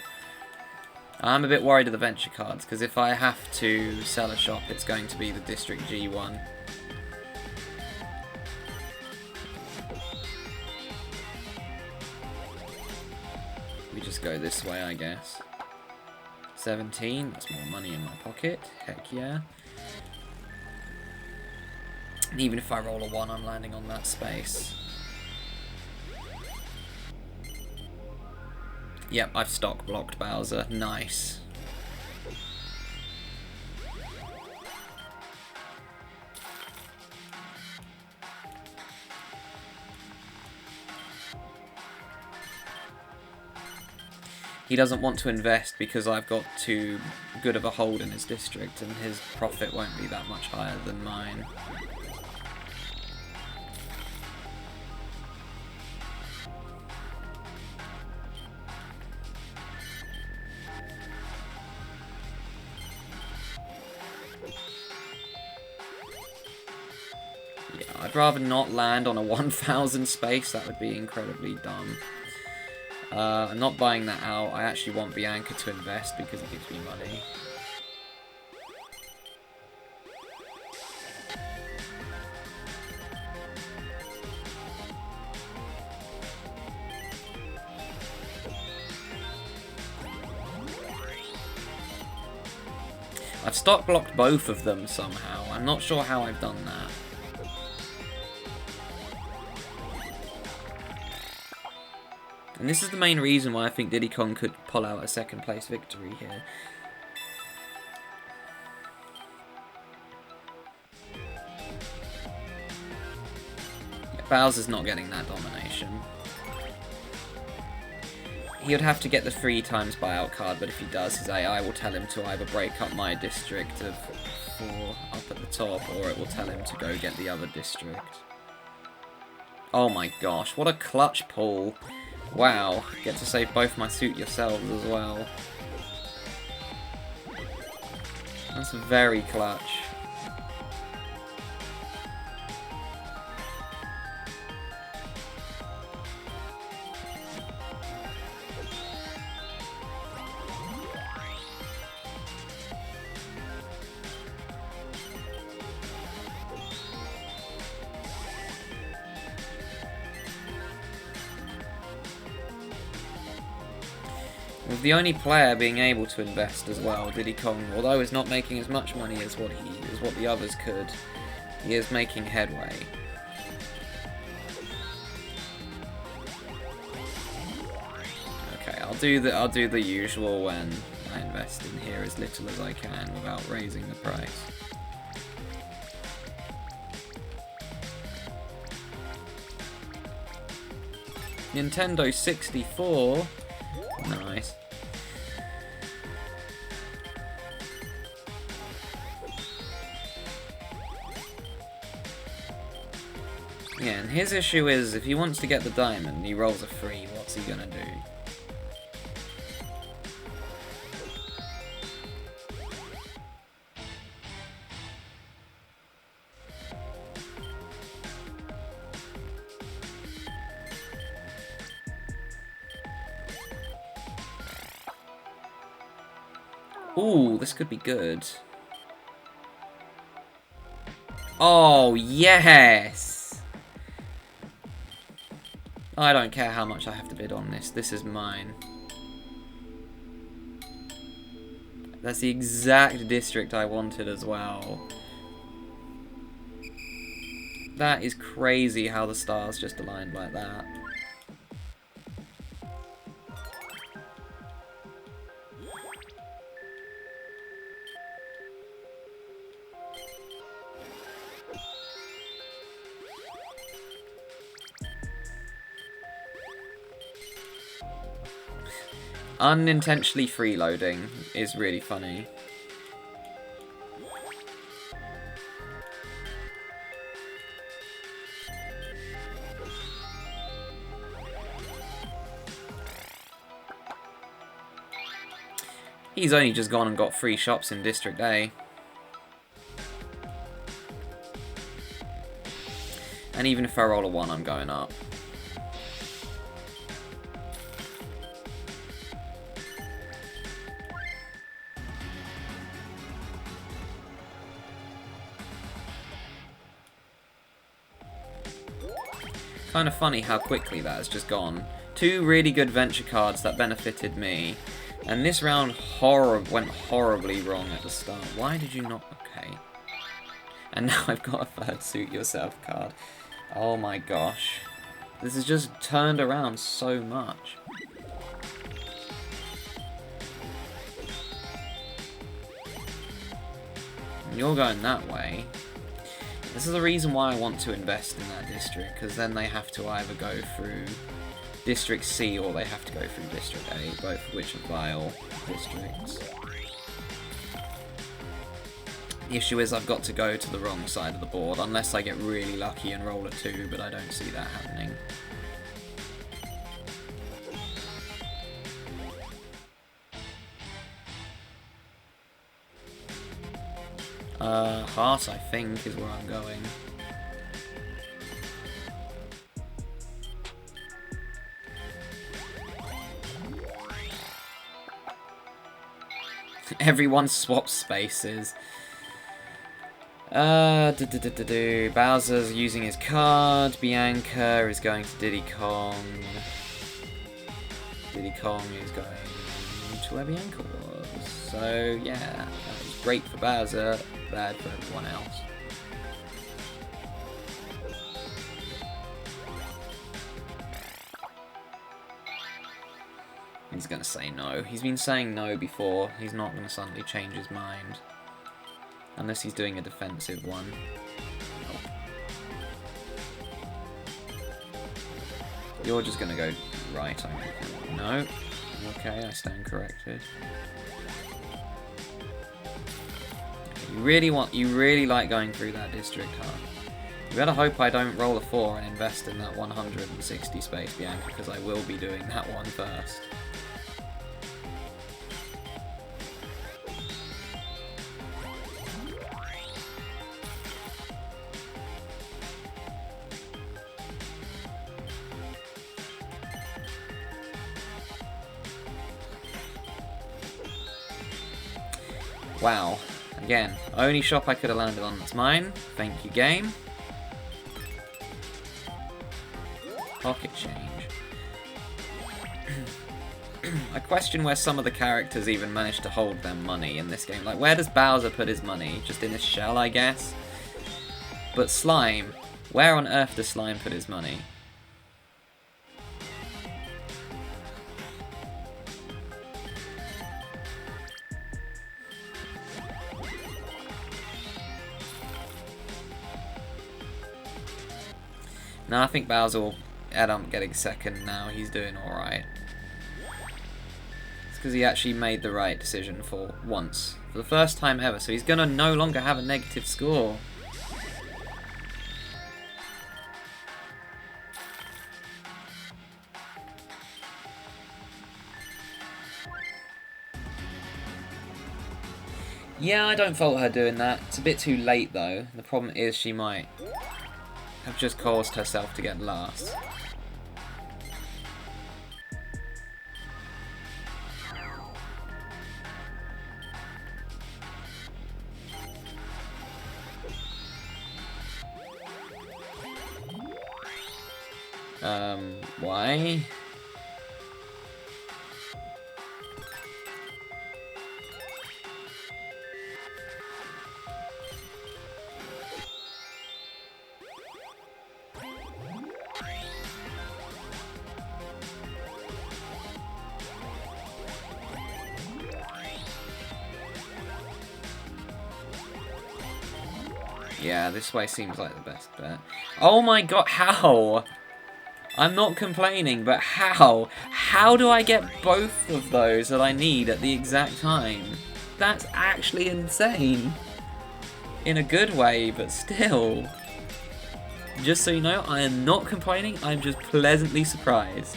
I'm a bit worried of the venture cards, because if I have to sell a shop, it's going to be the District G one. We just go this way, I guess. 17, that's more money in my pocket, heck yeah. And even if I roll a 1, I'm landing on that space. Yep, I've stock blocked Bowser. Nice. He doesn't want to invest because I've got too good of a hold in his district, and his profit won't be that much higher than mine. Yeah, I'd rather not land on a 1000 space, that would be incredibly dumb. I'm not buying that out. I actually want Bianca to invest because it gives me money. I've stock blocked both of them somehow. I'm not sure how I've done that. And this is the main reason why I think Diddy Kong could pull out a second place victory here. Yeah, Bowser's not getting that domination. He would have to get the 3 times buyout card, but if he does, his AI will tell him to either break up my district of 4 up at the top, or it will tell him to go get the other district. Oh my gosh, what a clutch pull Wow, get to save both my suit yourselves as well. That's very clutch. With the only player being able to invest as well, Diddy Kong, although he's not making as much money as what the others could, he is making headway. Okay, I'll do the usual when I invest in here as little as I can without raising the price. Nintendo 64. Nice. Yeah, and his issue is if he wants to get the diamond, he rolls a 3. What's he gonna do? Ooh, this could be good. Oh, yes! I don't care how much I have to bid on this. This is mine. That's the exact district I wanted as well. That is crazy how the stars just aligned like that. Unintentionally freeloading is really funny. He's only just gone and got 3 shops in District A. And even if I roll a 1, I'm going up. Kind of funny how quickly that has just gone. 2 really good venture cards that benefited me. And this round went horribly wrong at the start. Why did you not... Okay. And now I've got a 3rd Suit Yourself card. Oh my gosh. This has just turned around so much. And you're going that way. This is the reason why I want to invest in that district, because then they have to either go through District C or they have to go through District A, both of which are vile districts. The issue is I've got to go to the wrong side of the board, unless I get really lucky and roll a 2, but I don't see that happening. Heart, I think, is where I'm going. Everyone swaps spaces. Bowser's using his card. Bianca is going to Diddy Kong. Diddy Kong is going to where Bianca was. So, yeah, that was great for Bowser, bad for everyone else. He's going to say no. He's been saying no before. He's not going to suddenly change his mind. Unless he's doing a defensive one. Nope. You're just going to go right, I think. No. Okay, I stand corrected. You really like going through that district, huh? You better hope I don't roll a 4 and invest in that 160 space, Bianca, because I will be doing that one first. Wow. Again, only shop I could have landed on that's mine. Thank you, game. Pocket change. I question where some of the characters even managed to hold their money in this game. Like, where does Bowser put his money? Just in his shell, I guess? But Slime, where on earth does Slime put his money? No, I think Bowser will end up getting second now. He's doing alright. It's because he actually made the right decision for once. For the first time ever. So he's going to no longer have a negative score. Yeah, I don't fault her doing that. It's a bit too late though. The problem is she might have just caused herself to get last. Why? Yeah, this way seems like the best bet. Oh my god, how? I'm not complaining, but how? How do I get both of those that I need at the exact time? That's actually insane. In a good way, but still. Just so you know, I am not complaining, I'm just pleasantly surprised.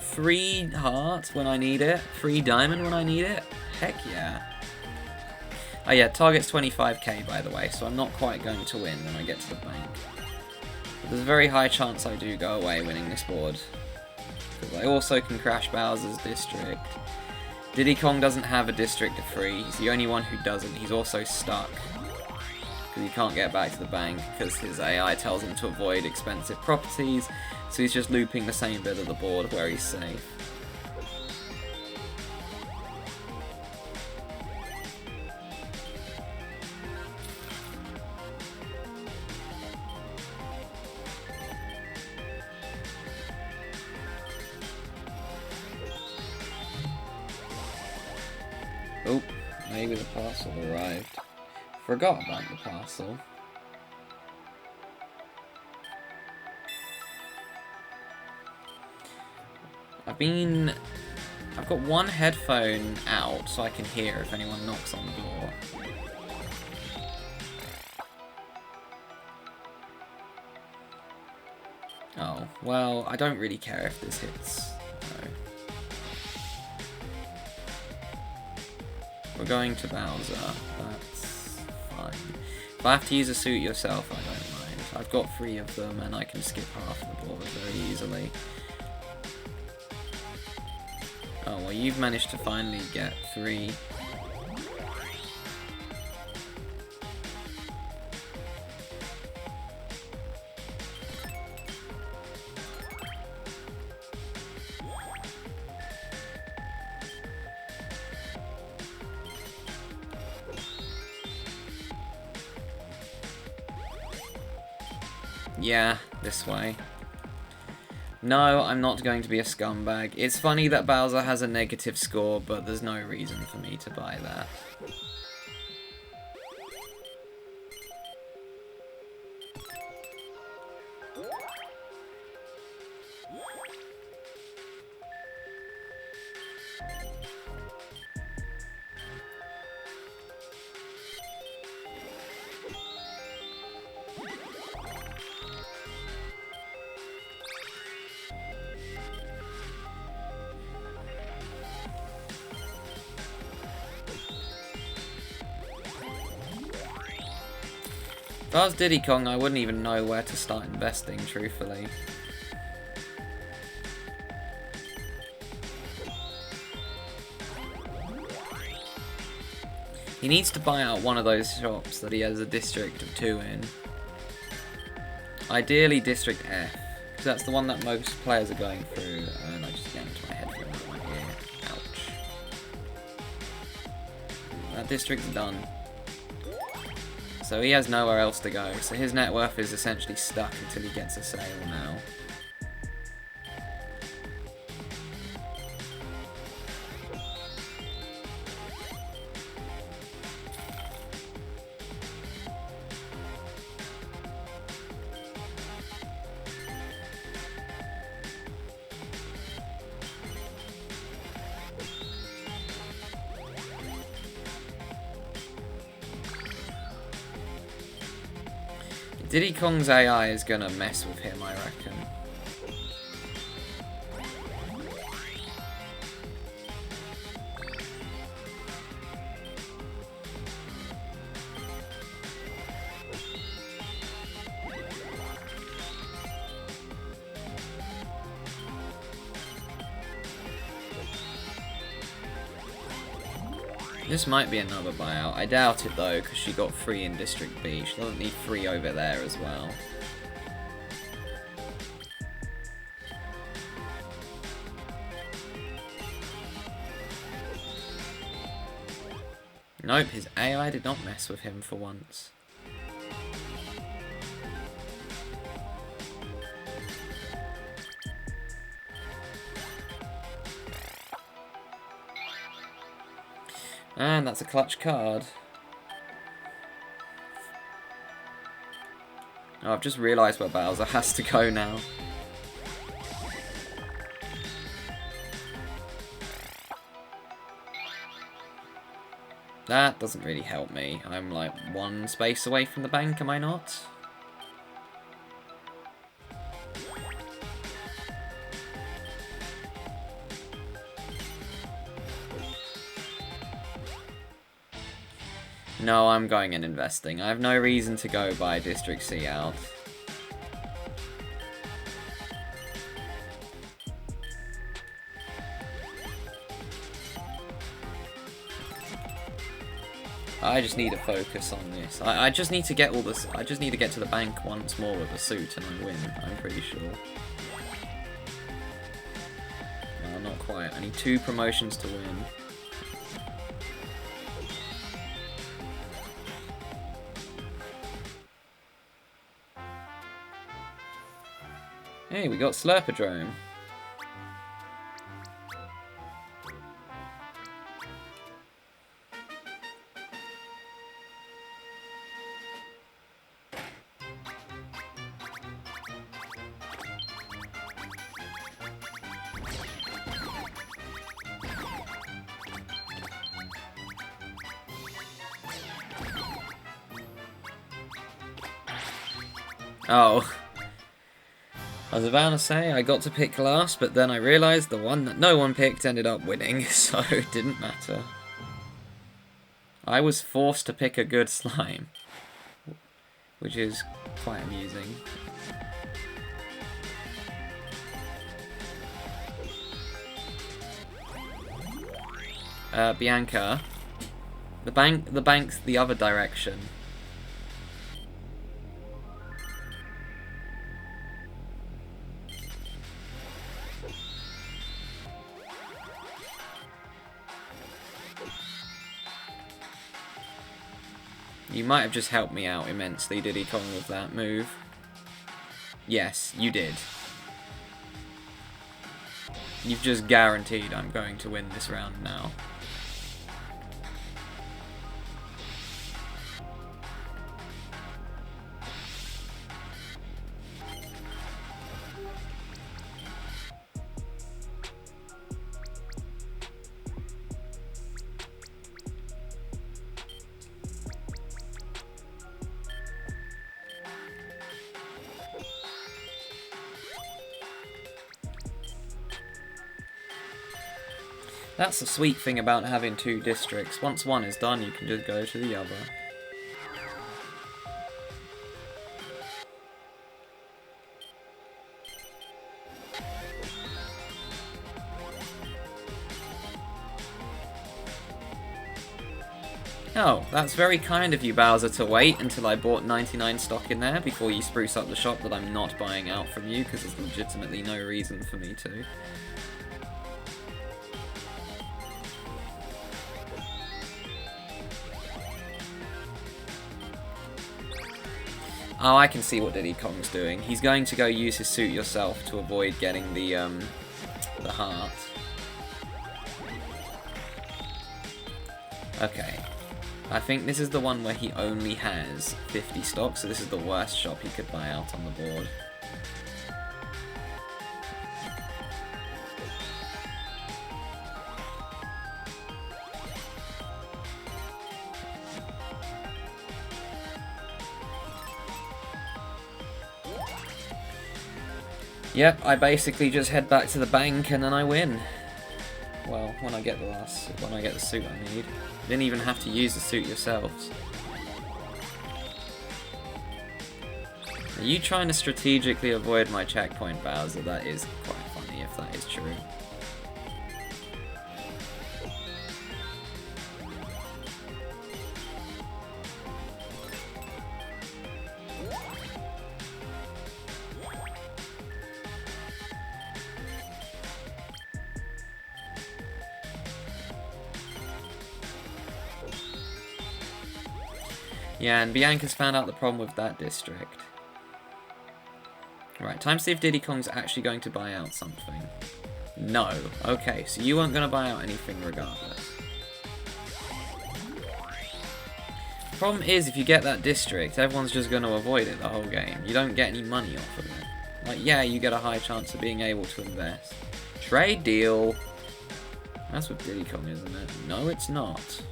3 heart when I need it, 3 diamond when I need it. Heck yeah. Oh yeah, target's 25k by the way, so I'm not quite going to win when I get to the bank. But there's a very high chance I do go away winning this board. Because I also can crash Bowser's district. Diddy Kong doesn't have a district of 3, he's the only one who doesn't. He's also stuck. Because he can't get back to the bank because his AI tells him to avoid expensive properties. So he's just looping the same bit of the board where he's safe. Oh, maybe the parcel arrived. Forgot about the parcel. I've got one headphone out so I can hear if anyone knocks on the door. Oh, well, I don't really care if this hits. No. We're going to Bowser. That's fine. If I have to use a suit yourself, I don't mind. I've got 3 of them and I can skip half the board very easily. Oh, well, you've managed to finally get 3. Yeah, this way. No, I'm not going to be a scumbag. It's funny that Bowser has a negative score, but there's no reason for me to buy that. If I was Diddy Kong, I wouldn't even know where to start investing, truthfully. He needs to buy out one of those shops that he has a district of 2 in. Ideally District F, because that's the one that most players are going through. And I just yanked my headphone out of my ear. Ouch. That district's done. So he has nowhere else to go. So his net worth is essentially stuck until he gets a sale now. Diddy Kong's AI is gonna mess with him, I reckon. This might be another buyout. I doubt it though, because she got 3 in District B. She doesn't need 3 over there as well. Nope, his AI did not mess with him for once. And that's a clutch card. Oh, I've just realised where Bowser has to go now. That doesn't really help me. I'm like 1 space away from the bank, am I not? No, I'm going and investing. I have no reason to go buy District C out. I just need to focus on this. I just need to get all this. I just need to get to the bank once more with a suit and I win. I'm pretty sure. No, not quite. I need 2 promotions to win. Hey, we got Slurpodrome. Oh. I was about to say I got to pick last, but then I realised the one that no one picked ended up winning, so it didn't matter. I was forced to pick a good slime, which is quite amusing. Bianca, the bank's the other direction. You might have just helped me out immensely, Diddy Kong, with that move. Yes, you did. You've just guaranteed I'm going to win this round now. That's the sweet thing about having 2 districts. Once one is done, you can just go to the other. Oh, that's very kind of you, Bowser, to wait until I bought 99 stock in there before you spruce up the shop that I'm not buying out from you, because there's legitimately no reason for me to. Oh, I can see what Diddy Kong's doing. He's going to go use his suit yourself to avoid getting the heart. Okay. I think this is the one where he only has 50 stock, so this is the worst shop he could buy out on the board. Yep, I basically just head back to the bank and then I win. Well, when I get the suit I need. You didn't even have to use the suit yourselves. Are you trying to strategically avoid my checkpoint, Bowser? That is quite funny if that is true. Yeah, and Bianca's found out the problem with that district. Right, time to see if Diddy Kong's actually going to buy out something. No. Okay, so you weren't going to buy out anything regardless. The problem is, if you get that district, everyone's just going to avoid it the whole game. You don't get any money off of it. Like, yeah, you get a high chance of being able to invest. Trade deal. That's what Diddy Kong is, isn't it? No, it's not.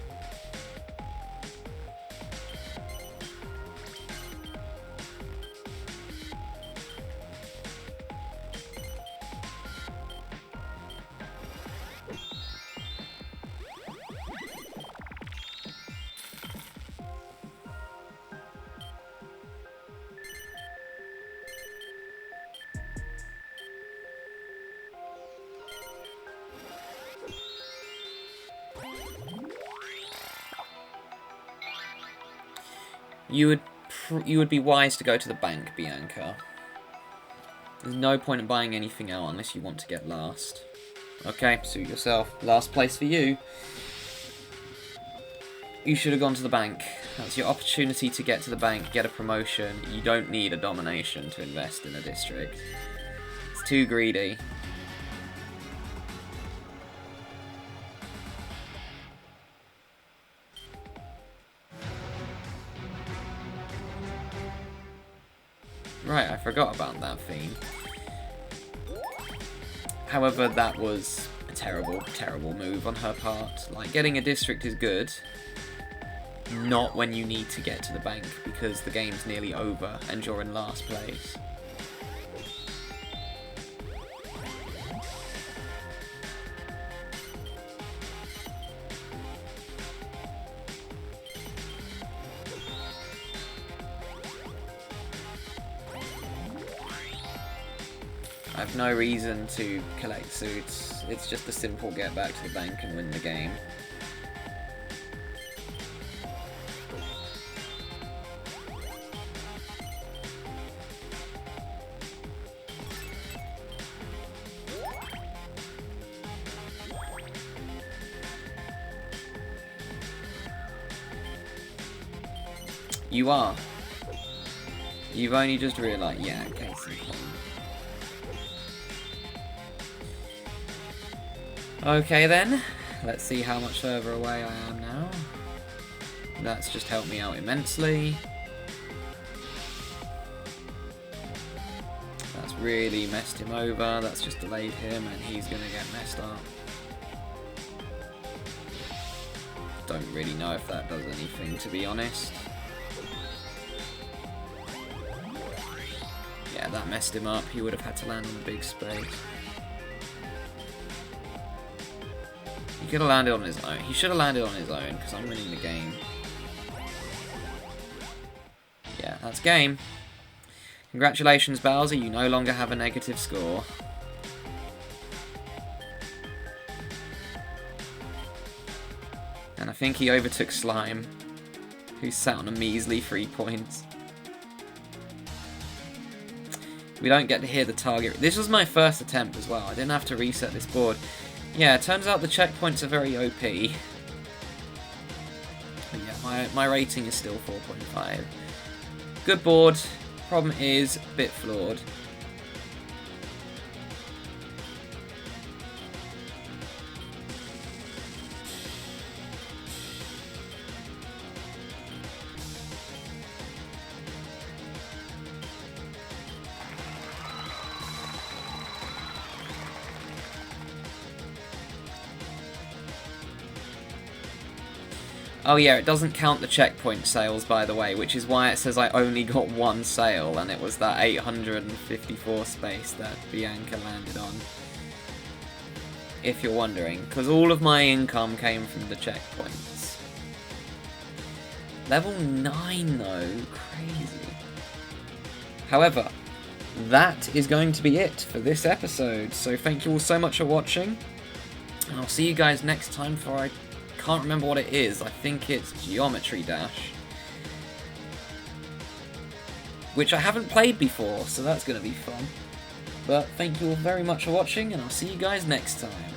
You would be wise to go to the bank, Bianca. There's no point in buying anything out unless you want to get last. Okay, suit yourself. Last place for you. You should have gone to the bank. That's your opportunity to get to the bank, get a promotion. You don't need a domination to invest in a district. It's too greedy. Right, I forgot about that theme. However, that was a terrible, terrible move on her part. Like, getting a district is good. Not when you need to get to the bank, because the game's nearly over and you're in last place. I have no reason to collect suits. It's just a simple get back to the bank and win the game. You are. You've only just realised. Yeah, case in point. Okay then, let's see how much further away I am now. That's just helped me out immensely. That's really messed him over, that's just delayed him and he's gonna get messed up. Don't really know if that does anything, to be honest. Yeah, that messed him up, he would have had to land on the big space. He could have landed on his own. He should have landed on his own, because I'm winning the game. Yeah, that's game. Congratulations, Bowser, you no longer have a negative score. And a think he overtook Slime, who sat on a measly 3 points. We don't get to hear the target. This was my first attempt as well. I didn't have to reset this board. Yeah, it turns out the checkpoints are very OP. But yeah, my rating is still 4.5. Good board. Problem is, a bit flawed. Oh yeah, it doesn't count the checkpoint sales, by the way, which is why it says I only got 1 sale, and it was that 854 space that Bianca landed on. If you're wondering, because all of my income came from the checkpoints. Level 9 though, crazy. However, that is going to be it for this episode, so thank you all so much for watching, and I'll see you guys next time for I can't remember what it is. I think it's Geometry Dash, which I haven't played before, so that's going to be fun. But thank you all very much for watching, and I'll see you guys next time.